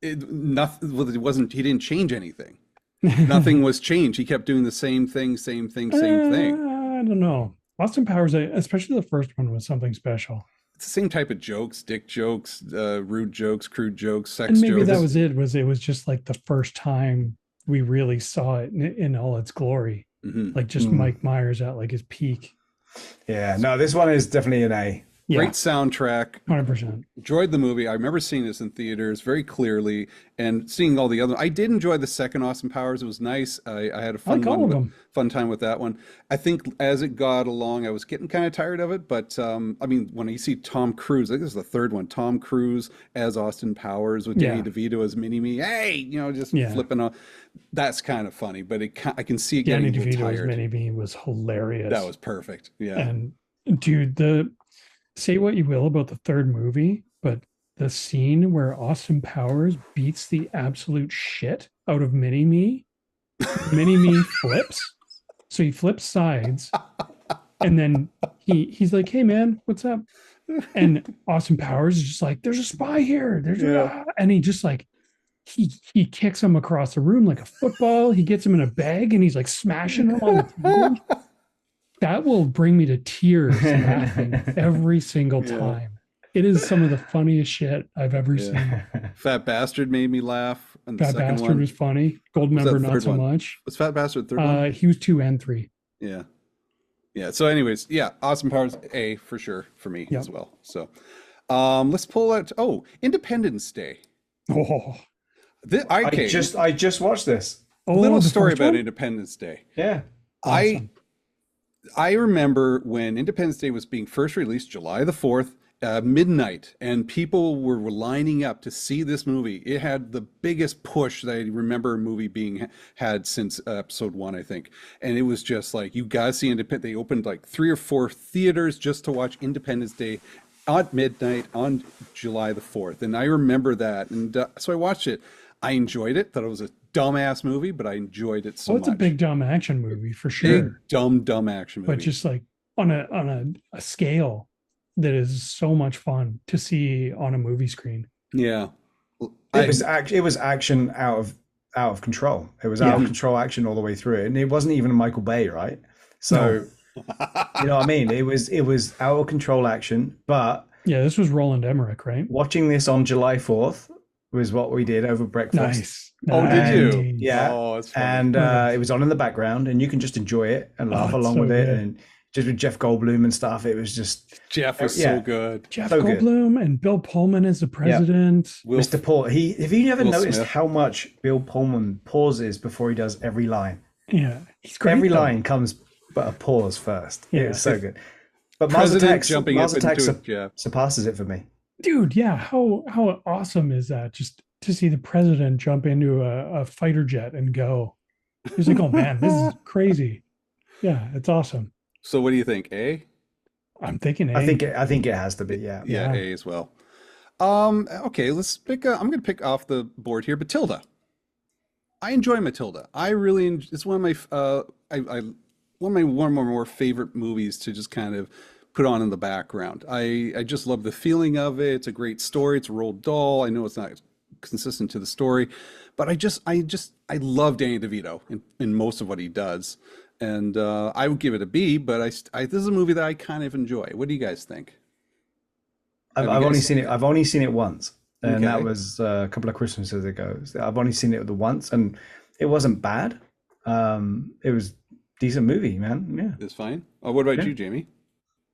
yeah. Nothing. Well, it wasn't. He didn't change anything. Nothing was changed. He kept doing the same thing, same thing, same thing. I don't know. Austin Powers, especially the first one, was something special. It's the same type of jokes, dick jokes, rude jokes, crude jokes, sex And maybe jokes. that was it. It was just like the first time we really saw it in all its glory. Mhm. Like just Mike Myers at like his peak. Yeah, no, this one is definitely an A. Yeah, Great soundtrack. 100%. Enjoyed the movie. I remember seeing this in theaters very clearly and seeing all the other. I did enjoy the second Austin Powers. It was nice. I had a I like all of them. fun time with that one. I think as it got along, I was getting kind of tired of it. But I mean, when you see Tom Cruise, I think this is the third one. Tom Cruise as Austin Powers with Danny Yeah. DeVito as Mini Me. Hey, just Yeah. flipping off. That's kind of funny, but I can see it Danny getting a little DeVito as tired. Mini Me was hilarious. That was perfect. Yeah. And dude, say what you will about the third movie, but the scene where Austin Powers beats the absolute shit out of Mini Me flips. So he flips sides, and then he's like, "Hey man, what's up?" And Austin Powers is just like, "There's a spy here." And he just like he kicks him across the room like a football. He gets him in a bag and he's like smashing him on the table. That will bring me to tears laughing every single time. It is some of the funniest shit I've ever seen. Fat Bastard made me laugh. And the Fat second Bastard one was funny. Gold was that Member the not third so one? much. Was Fat Bastard the third one? He was 2 and 3. Yeah. Yeah. So, anyways, yeah, Austin Powers A for sure for me Yep. as well. So, let's pull out. Oh, Independence Day. Oh, Okay. I just watched this. Little the story first about one? Independence Day. Yeah. Awesome. I remember when Independence Day was being first released, July the 4th, midnight, and people were lining up to see this movie. It had the biggest push that I remember a movie being had since episode one, I think. And it was just like, you guys see Independence. They opened like 3 or 4 theaters just to watch Independence Day at midnight on July the 4th. And I remember that. And so I watched it. I enjoyed it. Thought it was a dumbass movie, but I enjoyed it so Well, it's much. a big dumb action movie for Big, sure, dumb action movie. but just like on a scale that is so much fun to see on a movie screen. Yeah. It was action out of control. It was out of control action all the way through it. And it wasn't even Michael Bay, right? So you know what I mean? It was out of control action, but Yeah, this was Roland Emmerich, right? watching this on July 4th was what we did over breakfast. Nice. Oh, did you? Nice. Yeah. Oh, that's funny. And Nice. it was on in the background and you can just enjoy it and laugh it's along so with it. good. And just with Jeff Goldblum and stuff, it was just Jeff was yeah. so good. Jeff So good. Goldblum and Bill Pullman as the president. Will Mr. Paul. Have you never Will noticed Smith. how much Bill Pullman pauses before he does every line? Yeah, he's great. Every though. line comes but a pause first. Yeah. It's so good. But Mars President Attacks, jumping Mars up Attacks into it, Jeff. surpasses it for me. Dude, yeah, how awesome is that? Just to see the president jump into a fighter jet and go. He's like, oh man, this is crazy. Yeah, it's awesome. So what do you think? A? I'm thinking I think it has to be. Yeah. Yeah, Yeah. A as well. Okay, let's pick. I'm going to pick off the board here. Matilda. I enjoy Matilda. I really. It's one of my. One of my more favorite movies to just kind of put on in the background. I just love the feeling of it. It's a great story. It's a Roald Dahl. I know it's not consistent to the story, but I love Danny DeVito in most of what he does. And I would give it a B, but this is a movie that I kind of enjoy. What do you guys think? I've you only guys- seen it. I've only seen it once, and that Okay. was a couple of Christmases ago. So I've only seen it the once, and it wasn't bad. It was a decent movie, man. Yeah. It's fine. Oh, what about Yeah. you, Jamie?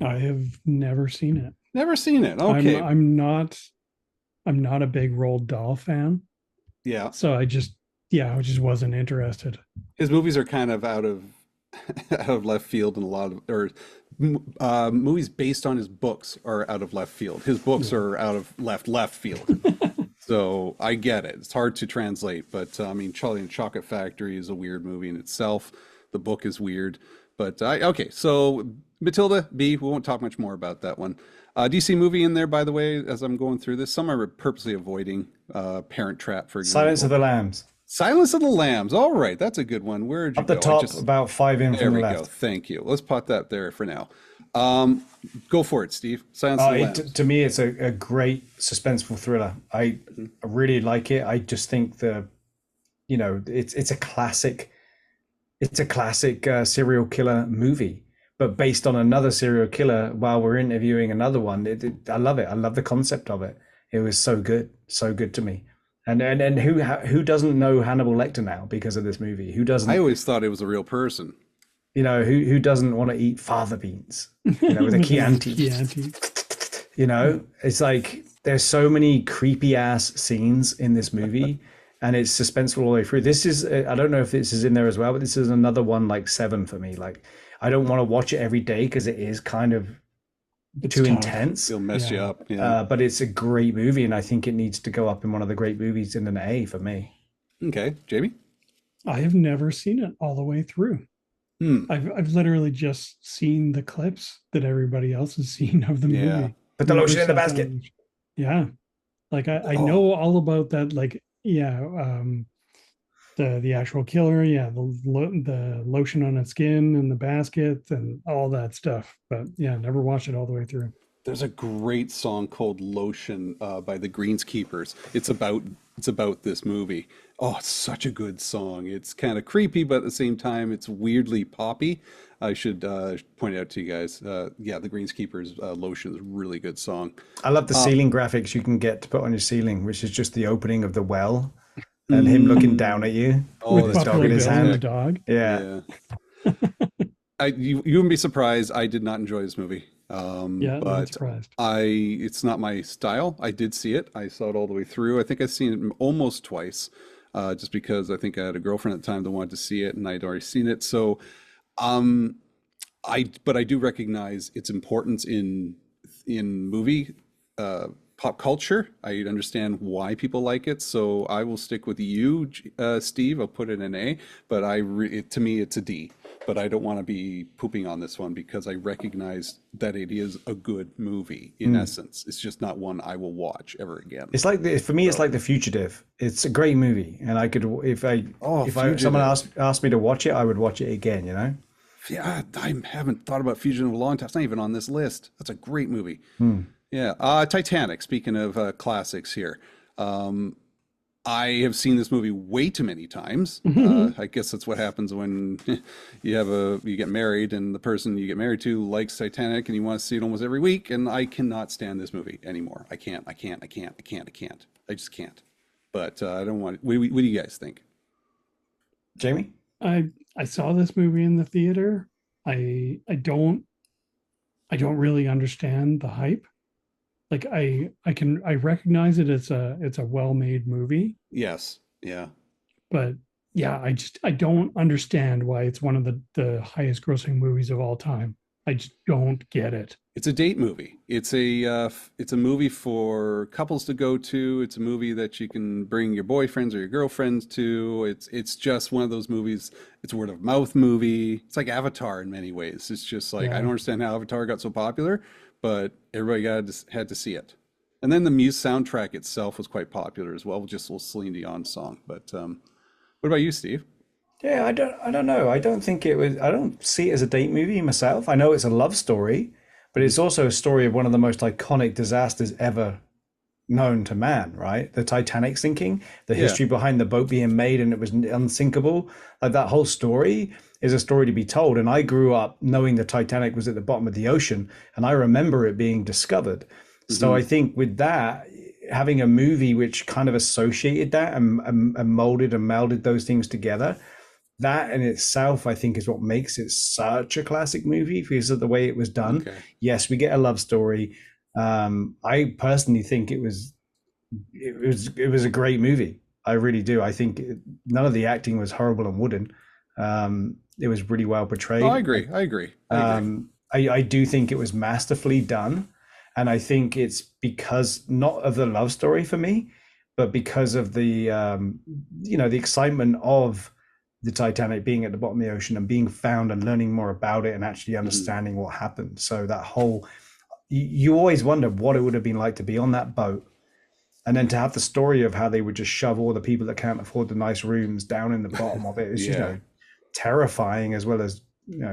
I have never seen it. Never seen it. Okay. I'm not a big Roald Dahl fan. Yeah, So I just wasn't interested. his movies are kind of out of out of left field, and a lot of or movies based on his books are out of left field. His books Yeah. are out of left field. So I get it. It's hard to translate, but I mean, Charlie and the Chocolate Factory is a weird movie in itself. The book is weird, but okay. So Matilda B, we won't talk much more about that one. DC movie in there, by the way, as I'm going through this, some are purposely avoiding Parent Trap, for Silence of example. the Lambs. Silence of the Lambs. All right, that's a good one. Where'd you Up the go? I top, just about 5 in there from the we go. left. Thank you. Let's put that there for now. Go for it, Steve. Silence of the Lambs. To me, it's a great suspenseful thriller. I really like it. I just think it's a classic. It's a classic serial killer movie, but based on another serial killer while we're interviewing another one. I love it. I love the concept of it. It was so good to me. And who doesn't know Hannibal Lecter now because of this movie? Who doesn't? I always thought it was a real person. Who doesn't want to eat fava beans? With a Chianti. Chianti. It's like there's so many creepy ass scenes in this movie, and it's suspenseful all the way through. This is I don't know if this is in there as well, but this is another one like 7 for me. Like I don't want to watch it every day because it is kind of It's too tough. intense. It'll mess you Yeah. up. Yeah. But it's a great movie, and I think it needs to go up in one of the great movies in an A for me. Okay, Jamie. I have never seen it all the way through. Hmm. I've literally just seen the clips that everybody else has seen of the Yeah. movie. Put the Never lotion in the sat down basket. and- Yeah. Like I Oh. know all about that, like, the actual killer, the lotion on its skin and the basket and all that stuff. But yeah, never watched it all the way through. There's a great song called "Lotion" by the Greenskeepers. It's about this movie. Oh, it's such a good song. It's kind of creepy, but at the same time, it's weirdly poppy. I should point out to you guys. Yeah, the Greenskeepers "Lotion" is a really good song. I love the ceiling graphics you can get to put on your ceiling, which is just the opening of the well and him looking down at you Oh, with With his that's dog Buffalo in his Bill and the hand. dog. Yeah. Yeah. You wouldn't be surprised. I did not enjoy this movie. Yeah, not But surprised. it's not my style. I did see it. I saw it all the way through. I think I've seen it almost twice, just because I think I had a girlfriend at the time that wanted to see it, and I'd already seen it. So, um, but I do recognize its importance in movie pop culture. I understand why people like it, so I will stick with you, Steve. I'll put it in A, but to me it's a D. But I don't want to be pooping on this one because I recognize that it is a good movie in essence. It's just not one I will watch ever again. It's like for me, it's like The Fugitive. It's a great movie, and I could if someone asked me to watch it, I would watch it again. Yeah, I haven't thought about Fugitive in a long time. It's not even on this list. That's a great movie. Yeah, Titanic. Speaking of classics here, I have seen this movie way too many times. I guess that's what happens when you get married and the person you get married to likes Titanic and you want to see it almost every week. And I cannot stand this movie anymore. I can't. I just can't. But I don't want. What do you guys think? Jamie? I saw this movie in the theater. I don't really understand the hype. Like I recognize it as it's a well-made movie, Yes. Yeah. but yeah, I don't understand why it's one of the highest grossing movies of all time. I just don't get it. It's a date movie. It's a movie for couples to go to. It's a movie that you can bring your boyfriends or your girlfriends to. It's just one of those movies. It's a word of mouth movie. It's like Avatar in many ways. It's just like I Yeah. don't understand how Avatar got so popular, but everybody had to see it. And then the soundtrack itself was quite popular as well, with just a little Celine Dion song. But what about you, Steve? Yeah, I don't know. I don't think it was. I don't see it as a date movie myself. I know it's a love story, but it's also a story of one of the most iconic disasters ever known to man, right? The Titanic sinking, the Yeah. history behind the boat being made and it was unsinkable. Like that whole story is a story to be told. And I grew up knowing the Titanic was at the bottom of the ocean, and I remember it being discovered. So I think with that, having a movie which kind of associated that and molded and melded those things together, that in itself, I think, is what makes it such a classic movie because of the way it was done. Okay. Yes, we get a love story. I personally think it was a great movie. I really do. I think none of the acting was horrible and wooden. It was really well No, I portrayed. agree. I agree. I agree. I do think it was masterfully done. And I think it's because not of the love story for me, but because of the, the excitement of the Titanic being at the bottom of the ocean and being found and learning more about it and actually understanding what happened. So that whole, you always wonder what it would have been like to be on that boat. And then to have the story of how they would just shove all the people that can't afford the nice rooms down in the bottom of it is, Yeah. terrifying as well as,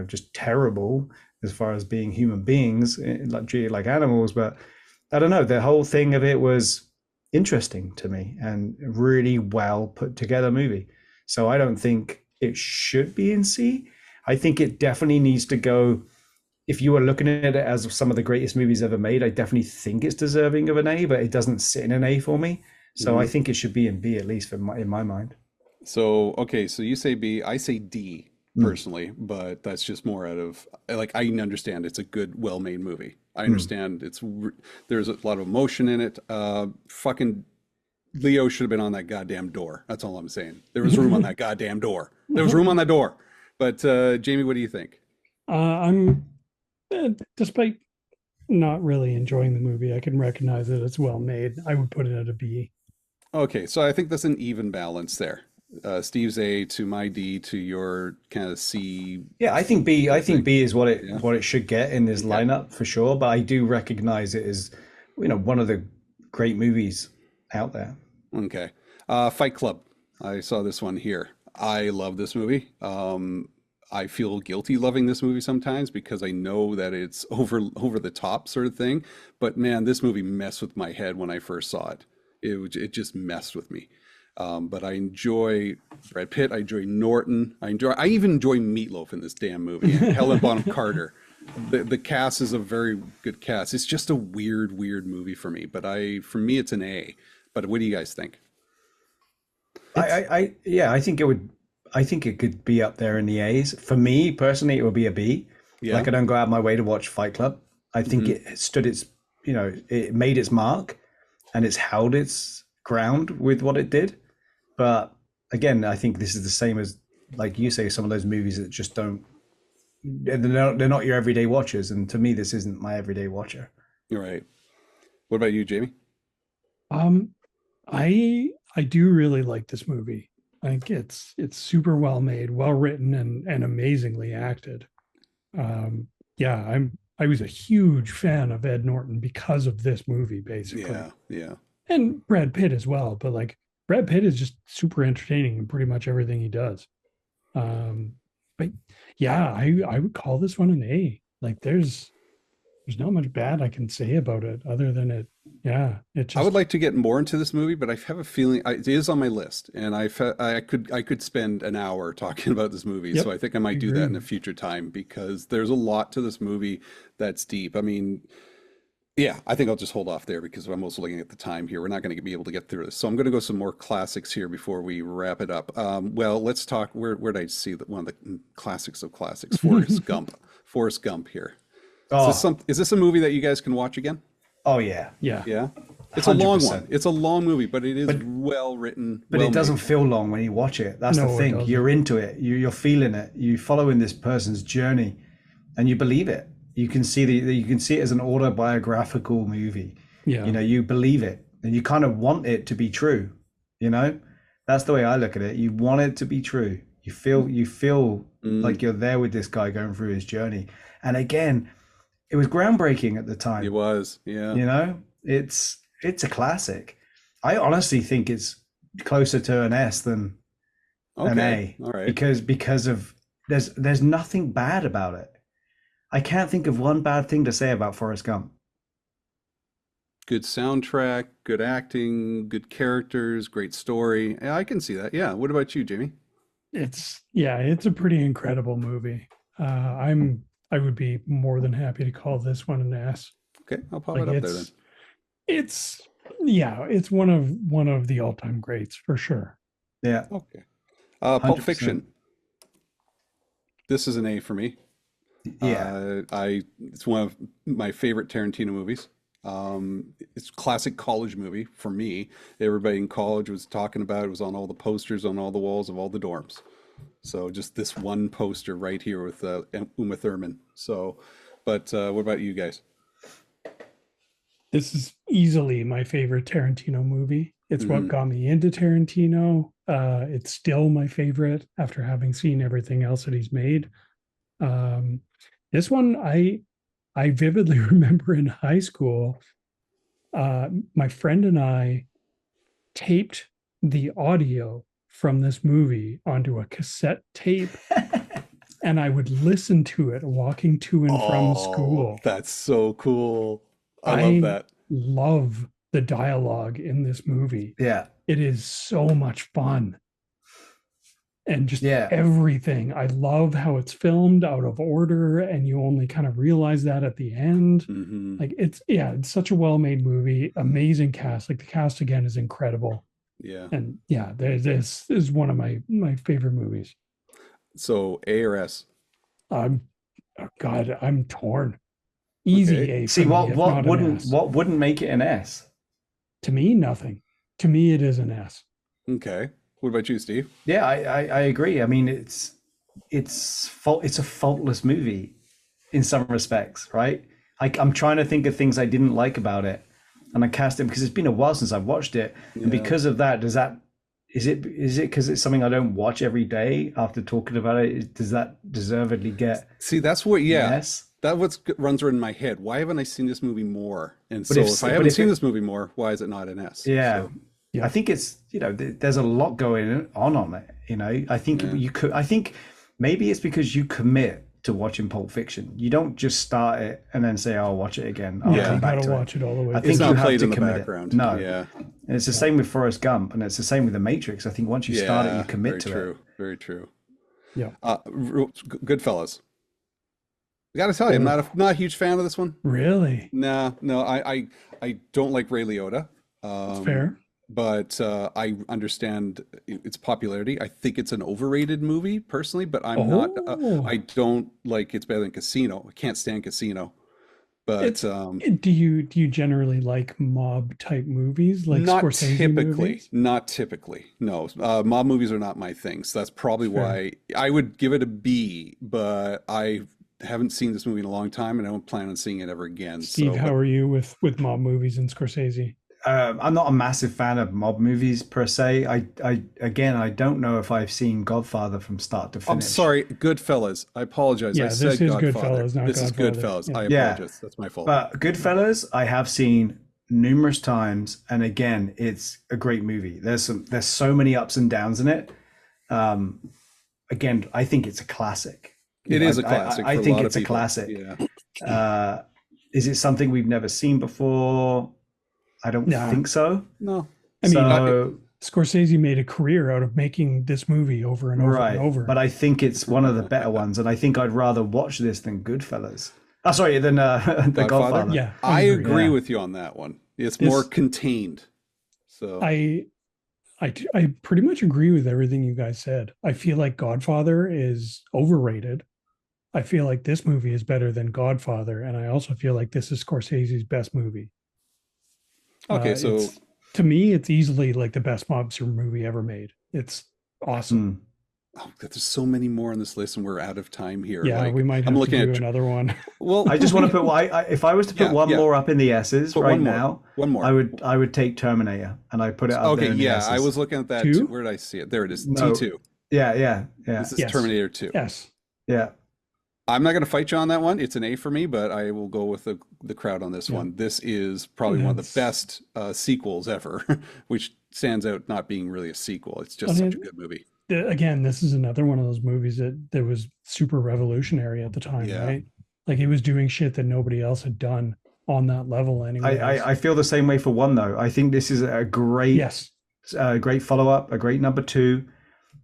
just terrible as far as being human beings, like treated like animals. But I don't know, the whole thing of it was interesting to me and really well put together movie. So I don't think it should be in C. I think it definitely needs to go. If you were looking at it as some of the greatest movies ever made, I definitely think it's deserving of an A, but it doesn't sit in an A for me. So I think it should be in B at least in my mind. So, okay, so you say B, I say D personally, but that's just more out of like I understand it's a good, well-made movie. I understand there's a lot of emotion in it. Fucking Leo should have been on that goddamn door. That's all I'm saying. There was room on that goddamn door. There was room on that door. But Jamie, what do you think? I'm despite not really enjoying the movie, I can recognize that it's well made. I would put it at a B. Okay, so I think that's an even balance there. Steve's A to my D to your kind of C. Yeah, I think B. I think B is Yeah. what it should get in this lineup for sure. But I do recognize it as, one of the great movies out there. Okay. Fight Club. I saw this one here. I love this movie. I feel guilty loving this movie sometimes because I know that it's over the top sort of thing. But man, this movie messed with my head when I first saw it. It just messed with me. But I enjoy Brad Pitt. I enjoy Norton. I even enjoy Meatloaf in this damn movie. And Helen Bonham Carter. The cast is a very good cast. It's just a weird movie for me. But for me, it's an A. But what do you guys think? I think it would. I think it could be up there in the A's. For me personally, it would be a B. Yeah. Like I don't go out of my way to watch Fight Club. I think it stood its, it made its mark, and it's held its ground with what it did. But again, I think this is the same as, like you say, some of those movies that just don't. They're not your everyday watchers, and to me, this isn't my everyday watcher. You're right. What about you, Jamie? I do really like this movie. I think it's super well made, well written, and amazingly acted. Yeah, I was a huge fan of Ed Norton because of this movie, basically, Yeah. and Brad Pitt as well. But like Brad Pitt is just super entertaining in pretty much everything he does. But yeah, I would call this one an A. Like there's not much bad I can say about it other than it. Yeah, it just. I would like to get more into this movie, but I have a feeling it is on my list, and I could spend an hour talking about this movie. Yep, So I think I might do agree. that in a future time because there's a lot to this movie that's deep. I mean, yeah, I think I'll just hold off there because I'm also looking at the time here. We're not going to be able to get through this, so I'm going to go some more classics here before we wrap it up. Well, let's talk. Where did I see that one of the classics of classics? Forrest Gump. Forrest Gump here. Oh, Is this a movie that you guys can watch again? oh yeah. Yeah. Yeah. It's a long 100%. one. It's a long movie, but it is well written. But well it doesn't made. feel long when you watch it. That's the No, it thing. doesn't. You're into it. You're feeling it. You're following this person's journey, and you believe it. You can see you can see it as an autobiographical movie. Yeah. You believe it, and you kind of want it to be true. That's the way I look at it. You want it to be true. You feel like you're there with this guy going through his journey. And again, it was groundbreaking at the time. It was. Yeah. It's a classic. I honestly think it's closer to an S than an Okay. A. All right. Because of there's nothing bad about it. I can't think of one bad thing to say about Forrest Gump. Good soundtrack, good acting, good characters, great story. Yeah, I can see that. Yeah. What about you, Jamie? It's a pretty incredible movie. I would be more than happy to call this one an S. Okay, I'll pop Like it up there then. it's one of the all-time greats for sure. Yeah, Okay. Pulp 100%. Fiction. This is an A for me. Yeah. It's one of my favorite Tarantino movies. It's a classic college movie for me. Everybody in college was talking about it. It was on all the posters on all the walls of all the dorms. So just this one poster right here with Uma Thurman. So, but what about you guys? This is easily my favorite Tarantino movie. It's what Hmm. got me into Tarantino. It's still my favorite after having seen everything else that he's made. Um, this one, I vividly remember in high school, my friend and I taped the audio from this movie onto a cassette tape, and I would listen to it walking to and from Oh, school. that's so cool. I love I that. love the dialogue in this movie. Yeah. It is so much fun. And just Yeah. everything. I love how it's filmed out of order, and you only kind of realize that at the end. Hmm. Like it's such a well-made movie, amazing cast. Like the cast again is incredible. Yeah. And yeah, this is one of my favorite movies. So A or S? I'm oh God, I'm torn. Easy Okay. A See, for me, if not an S. what wouldn't make it an S? To me, nothing. To me, it is an S. Okay. What about you, Steve? Yeah, I agree. I mean, it's a faultless movie in some respects, right? I'm trying to think of things I didn't like about it, and I cast it because it's been a while since I've watched it, and Yeah. because of that, is it because it's something I don't watch every day? After talking about it, does that deservedly get See, that's what, yeah, an S? that what runs around in my head. Why haven't I seen this movie more? And But so if- if I but haven't if seen it- this movie more, why is it not an S? Yeah. So, Yeah. I think it's, there's a lot going on it. I think Yeah. I think maybe it's because you commit to watching Pulp Fiction. You don't just start it and then say, "I'll watch it again. I'll Yeah. come You back gotta to watch it all the way. I through. think it's you not have played to in the commit it. background. No. Yeah. And it's the same with Forrest Gump, and it's the same with The Matrix. I think once you start it, you commit very to true. it. Very true. Yeah. Goodfellas. I gotta tell you, I'm not a huge fan of this one. Really? No, I don't like Ray Liotta. It's fair. But I understand its popularity. I think it's an overrated movie personally, but I'm not. Oh. I don't like it's better than Casino. I can't stand Casino. But It's do you generally like mob type movies, like not Scorsese typically. movies? Not typically. No, mob movies are not my thing. So that's probably Fair. why I would give it a B. But I haven't seen this movie in a long time, and I don't plan on seeing it ever again. Steve, So, how are you with mob movies and Scorsese? I'm not a massive fan of mob movies per se. I don't know if I've seen Godfather from start to finish. I'm sorry, Goodfellas. I apologize. Yeah, I this said is Godfather. Goodfellas, not This is Godfather. Goodfellas. Yeah. I Yeah. apologize. That's my fault. But Goodfellas, I have seen numerous times, and again, it's a great movie. There's so many ups and downs in it. Again, I think it's a classic. It is a classic. I for a think lot it's of a people. classic. Yeah. Is it something we've never seen before? I don't No. think so. No. I mean, So, Scorsese made a career out of making this movie over and over right, and over. but I think it's one of the better ones, and I think I'd rather watch this than Goodfellas. Oh, sorry, than the Godfather. yeah, I agree Yeah. with you on that one. It's This- more contained. So I pretty much agree with everything you guys said. I feel like Godfather is overrated. I feel like this movie is better than Godfather, and I also feel like this is Scorsese's best movie. okay, so To me, it's easily like the best mobster movie ever made. It's awesome. there's so many more on this list, and we're out of time here. Yeah, Like, we might I'm have to looking do at another one. well. I just want to put. If I was to put Yeah, one yeah. more up in the S's Put right one more. now, One more. I would take Terminator, and I put it up Okay, there in the yeah, S's. I was looking at that Two? too. Where did I see it? There it is. No. T2. Yeah. This is Yes. Terminator 2. Yes. Yeah. I'm not going to fight you on that one. It's an A for me, but I will go with the crowd on this Yeah. one. This is probably one of the best sequels ever, which stands out not being really a sequel. It's just such a good movie. Again, this is another one of those movies that was super revolutionary at the time, Yeah. right? Like it was doing shit that nobody else had done on that level anyway. I feel the same way for one though. I think this is a great Yes. great follow up, a great number two.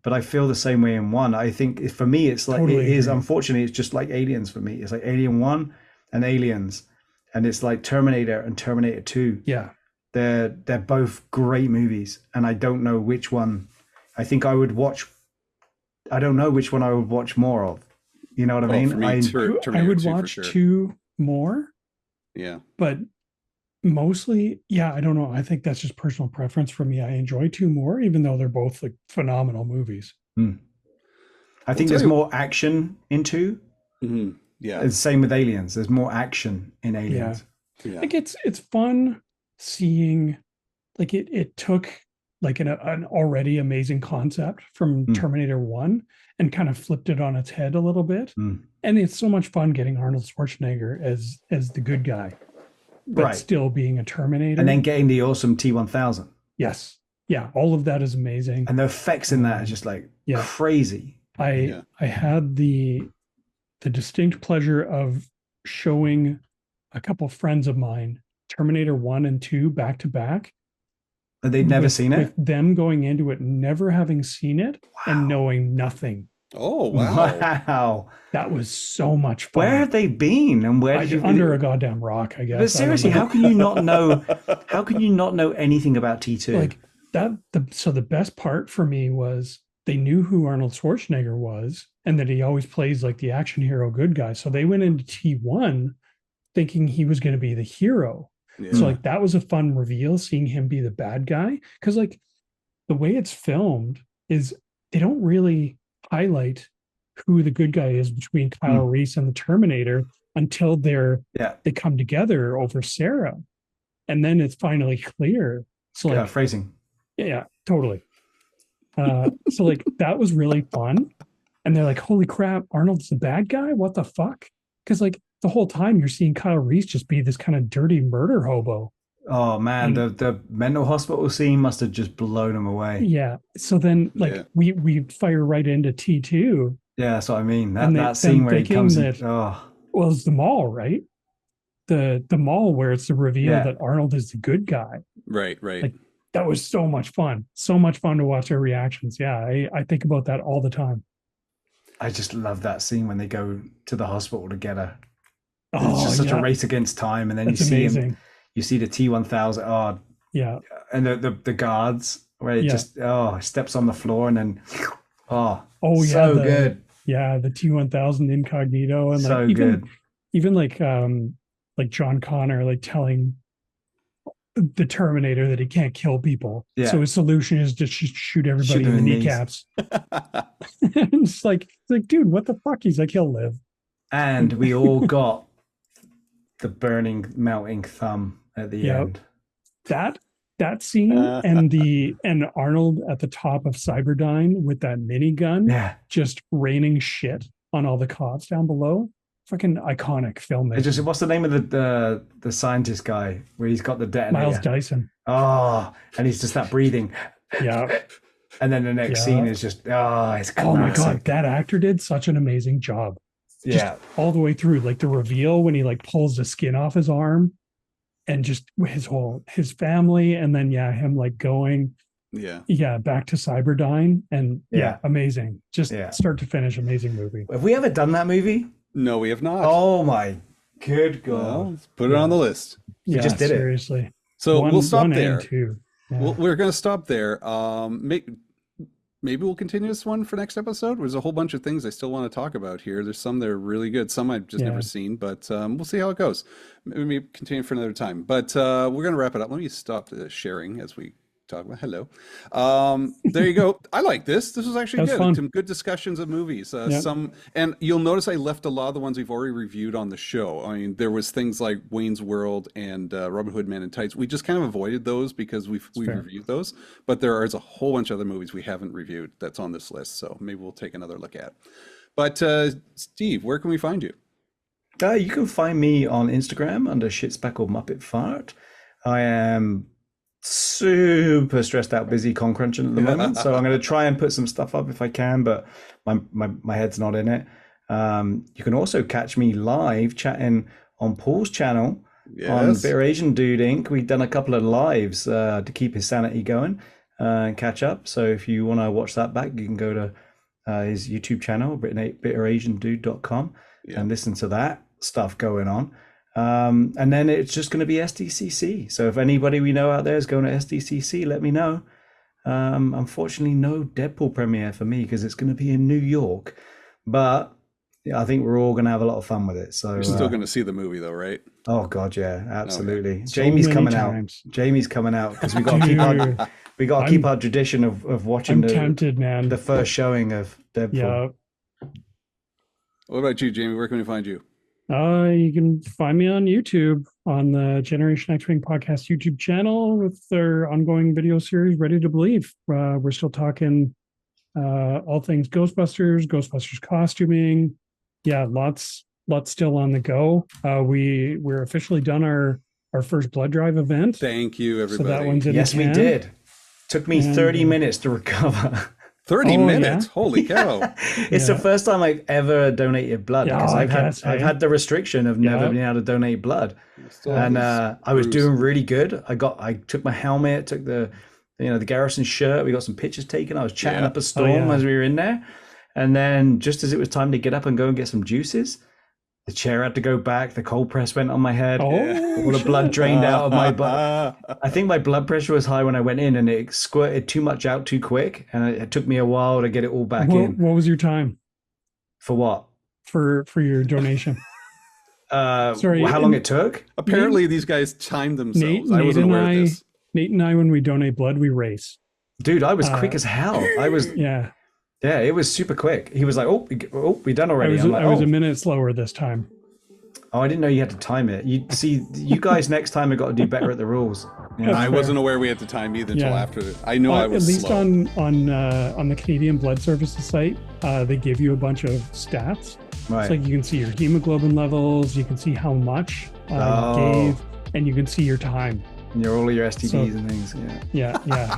But I feel the same way in one. I think for me, it's like Totally it is. agree. Unfortunately, it's just like Aliens for me. It's like Alien 1 and Aliens, and it's like Terminator and Terminator 2. Yeah. They're both great movies, and I don't know which one. I think I would watch. I don't know which one I would watch more of. You know what I Well, mean? for me, I Terminator would 2 for watch sure. two more, Yeah. but Mostly, yeah, I don't know. I think that's just personal preference for me. I enjoy two more, even though they're both like phenomenal movies. Hmm. I I'll think tell there's you. more action in two. Yeah, It's the same with Aliens. There's more action in Yeah. Aliens. yeah. Like it's fun seeing like it took like an already amazing concept from Mm, Terminator 1 and kind of flipped it on its head a little bit. mm. And it's so much fun getting Arnold Schwarzenegger as the good guy, but Right. still being a And Terminator. then getting the awesome T-1000. Yes. Yeah, all of that is amazing. And the effects in that are just like Yeah. crazy. I Yeah. I had the distinct pleasure of showing a couple friends of mine Terminator 1 and 2 back to back And they'd never seen with it. them going into it never having seen it and knowing nothing. Oh, wow. Wow. That was so much fun. Where have they been? And where did you Under a goddamn rock, I guess. But seriously, I don't how can you not know? How can you not know anything about T2? like that. So the best part for me was they knew who Arnold Schwarzenegger was and that he always plays like the action hero good guy. So they went into T1 thinking he was going to be the hero. Yeah. So like that was a fun reveal, seeing him be the bad guy. Because like the way it's filmed is they don't really highlight who the good guy is between Kyle Reese and the Terminator until they come together over Sarah, and then it's finally clear. So like phrasing. yeah, totally. So like that was really fun, and they're like, "Holy crap, Arnold's the bad guy! What the fuck?" Because like the whole time you're seeing Kyle Reese just be this kind of dirty murder hobo. Oh man, And the mental hospital scene must have just blown him away. yeah, so then like Yeah. we fire right into T2. Yeah, that's what I mean. And That scene where he thinking comes that- in. Oh, Well, it's the mall, right? The mall where it's the reveal Yeah. that Arnold is the good guy. Right, right. Like, that was so much fun. So much fun to watch their reactions. Yeah, I think about that all the time. I just love that scene when they go to the hospital together. It's Oh, just such yeah. a race against time, and then That's you see amazing. him. You see the T-1000. Oh, Yeah. and the guards where it Yeah. just steps on the floor and then Oh yeah. so good. Yeah, the T-1000 incognito and So like good. even like John Connor like telling the Terminator that he can't kill people. Yeah. So his solution is just shoot everybody Shoot in them the in the knees. kneecaps. It's like, dude, what the fuck? He's like, he'll live. And we all got the burning, melting thumb at the Yep. end. That scene and Arnold at the top of Cyberdyne with that minigun Yeah. just raining shit on all the cops down below. Fucking iconic filmmaking. What's the name of the scientist guy where he's got the detonator? Miles Dyson. Oh, and he's just that breathing. Yeah. And then the next scene is just it's classic. Oh my god, that actor did such an amazing job. Just Yeah. all the way through, like the reveal when he like pulls the skin off his arm, and just his family, and then him like going back to Cyberdyne, and amazing, just start to finish, amazing movie. Have we ever done that movie? No, we have not. Oh my good god! Well, let's put it on the list. Yeah, just did it. Seriously. So we'll stop one there. And two. Yeah. We're going to stop there. Maybe we'll continue this one for next episode. There's a whole bunch of things I still want to talk about here. There's some that are really good. Some I've just never seen, but we'll see how it goes. Maybe continue for another time. But we're going to wrap it up. Let me stop sharing as we talk about. Hello. There you go. I like this. This was actually good. Fun. Some good discussions of movies. And you'll notice I left a lot of the ones we've already reviewed on the show. I mean, there was things like Wayne's World and Robin Hood Men in Tights. We just kind of avoided those because we've reviewed those. But there is a whole bunch of other movies we haven't reviewed that's on this list. So maybe we'll take another look at. But Steve, where can we find you? You can find me on Instagram under Shitspeckled Muppet Fart. I am super stressed out, busy con crunching at the moment, so I'm going to try and put some stuff up if I can, but my head's not in it. You can also catch me live chatting on Paul's channel on Bitter Asian Dude Inc. We've done a couple of lives to keep his sanity going and catch up. So if you want to watch that back, you can go to his YouTube channel, bitterasiandude.com, and listen to that stuff going on. And then it's just going to be SDCC. So if anybody we know out there is going to SDCC, let me know. Unfortunately, no Deadpool premiere for me because it's going to be in New York. But I think we're all going to have a lot of fun with it. So You're still going to see the movie though, right? oh god, yeah, absolutely. So Jamie's many coming times. out. Jamie's coming out because we got to keep Dude, keep our tradition of watching I'm tempted, man. the first showing of Deadpool. Yeah. What about you, Jamie? Where can we find you? You can find me on YouTube on the Generation X-Wing podcast YouTube channel with their ongoing video series, Ready to Believe. We're still talking all things Ghostbusters costuming. Yeah, lots still on the go. We're officially done our first blood drive event. Thank you, everybody. So that one's in Yes, the we can. did. Took me 30 minutes to recover. 30 Oh, minutes. yeah? Holy cow. It's the first time I've ever donated blood Yeah, because I I've guess, I've eh? had the restriction of never Yeah. being able to donate blood. Still have And this I was bruise. doing really good. I took my helmet, took the Garrison shirt. We got some pictures taken. I was chatting Yeah. up a storm yeah. as we were in there. And then just as it was time to get up and go and get some juices, the chair had to go back. The cold press went on my head. Oh, All the blood shit. drained out of my butt. I think my blood pressure was high when I went in, and it squirted too much out too quick, and it took me a while to get it all back in. What was your time For what? for your donation? Sorry, how long it took? Apparently, these guys timed themselves. I Nate wasn't and aware of this. Nate and I, when we donate blood, we race. Dude, I was quick as hell. I was, Yeah, yeah, it was super quick. He was like, we done already. I'm like, I was a minute slower this time. oh, I didn't know you had to time it. You see, you guys next time have got to do better at the rules. You know? I wasn't aware we had to time either until Yeah. after. I know I At was least slow. on the Canadian Blood Services site, they give you a bunch of stats. Right. It's like you can see your hemoglobin levels, you can see how much you gave, and you can see your time. And all your STDs So- and things. Yeah. Yeah.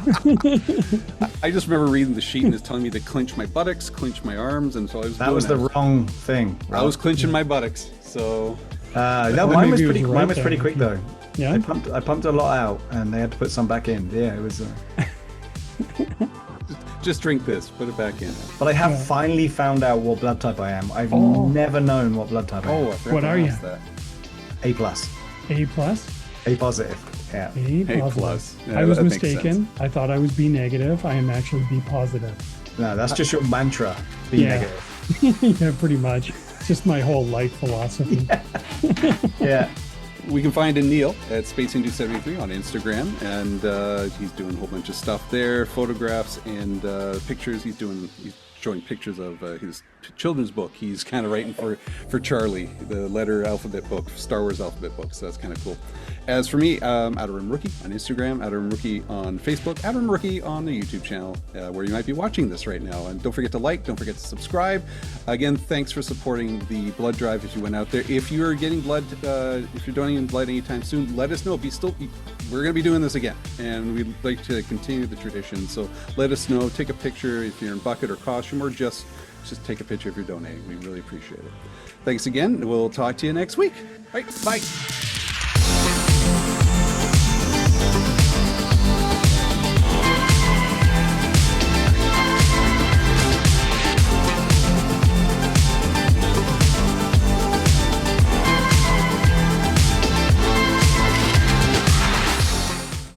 I just remember reading the sheet and it's telling me to clinch my buttocks, clinch my arms, and so I was That doing was the it. wrong thing. I was clinching my buttocks. So No, Or mine was maybe it was pretty. the right Mine was thing. pretty quick though. Yeah. I pumped a lot out, and they had to put some back in. Yeah, it was. just drink this, put it back in. But I have finally found out what blood type I am. I've Oh. never known what blood type I am. Oh, I forgot What to are you? ask that. A plus, A plus. A positive. Yeah. A positive. plus. Yeah, I was that makes mistaken. I thought I was B negative. I am actually B positive. No, that's just your mantra. Be Yeah. negative. Yeah, pretty much. It's just my whole life philosophy. Yeah. We can find Neil at SpaceIndy73 on Instagram, and he's doing a whole bunch of stuff there, photographs and pictures. He's showing pictures of his children's book. He's kind of writing for Charlie, the letter alphabet book, Star Wars alphabet book, so that's kind of cool. As for me, Outer Rim Rookie on Instagram, Outer Rim Rookie on Facebook, Outer Rim Rookie on the YouTube channel, where you might be watching this right now. And don't forget to like, don't forget to subscribe. Again, thanks for supporting the blood drive if you went out there. If you're getting blood, if you're donating blood anytime soon, let us know. We're going to be doing this again, and we'd like to continue the tradition. So let us know. Take a picture if you're in bucket or costume, or just take a picture if you're donating. We really appreciate it. Thanks again. We'll talk to you next week. All right, bye.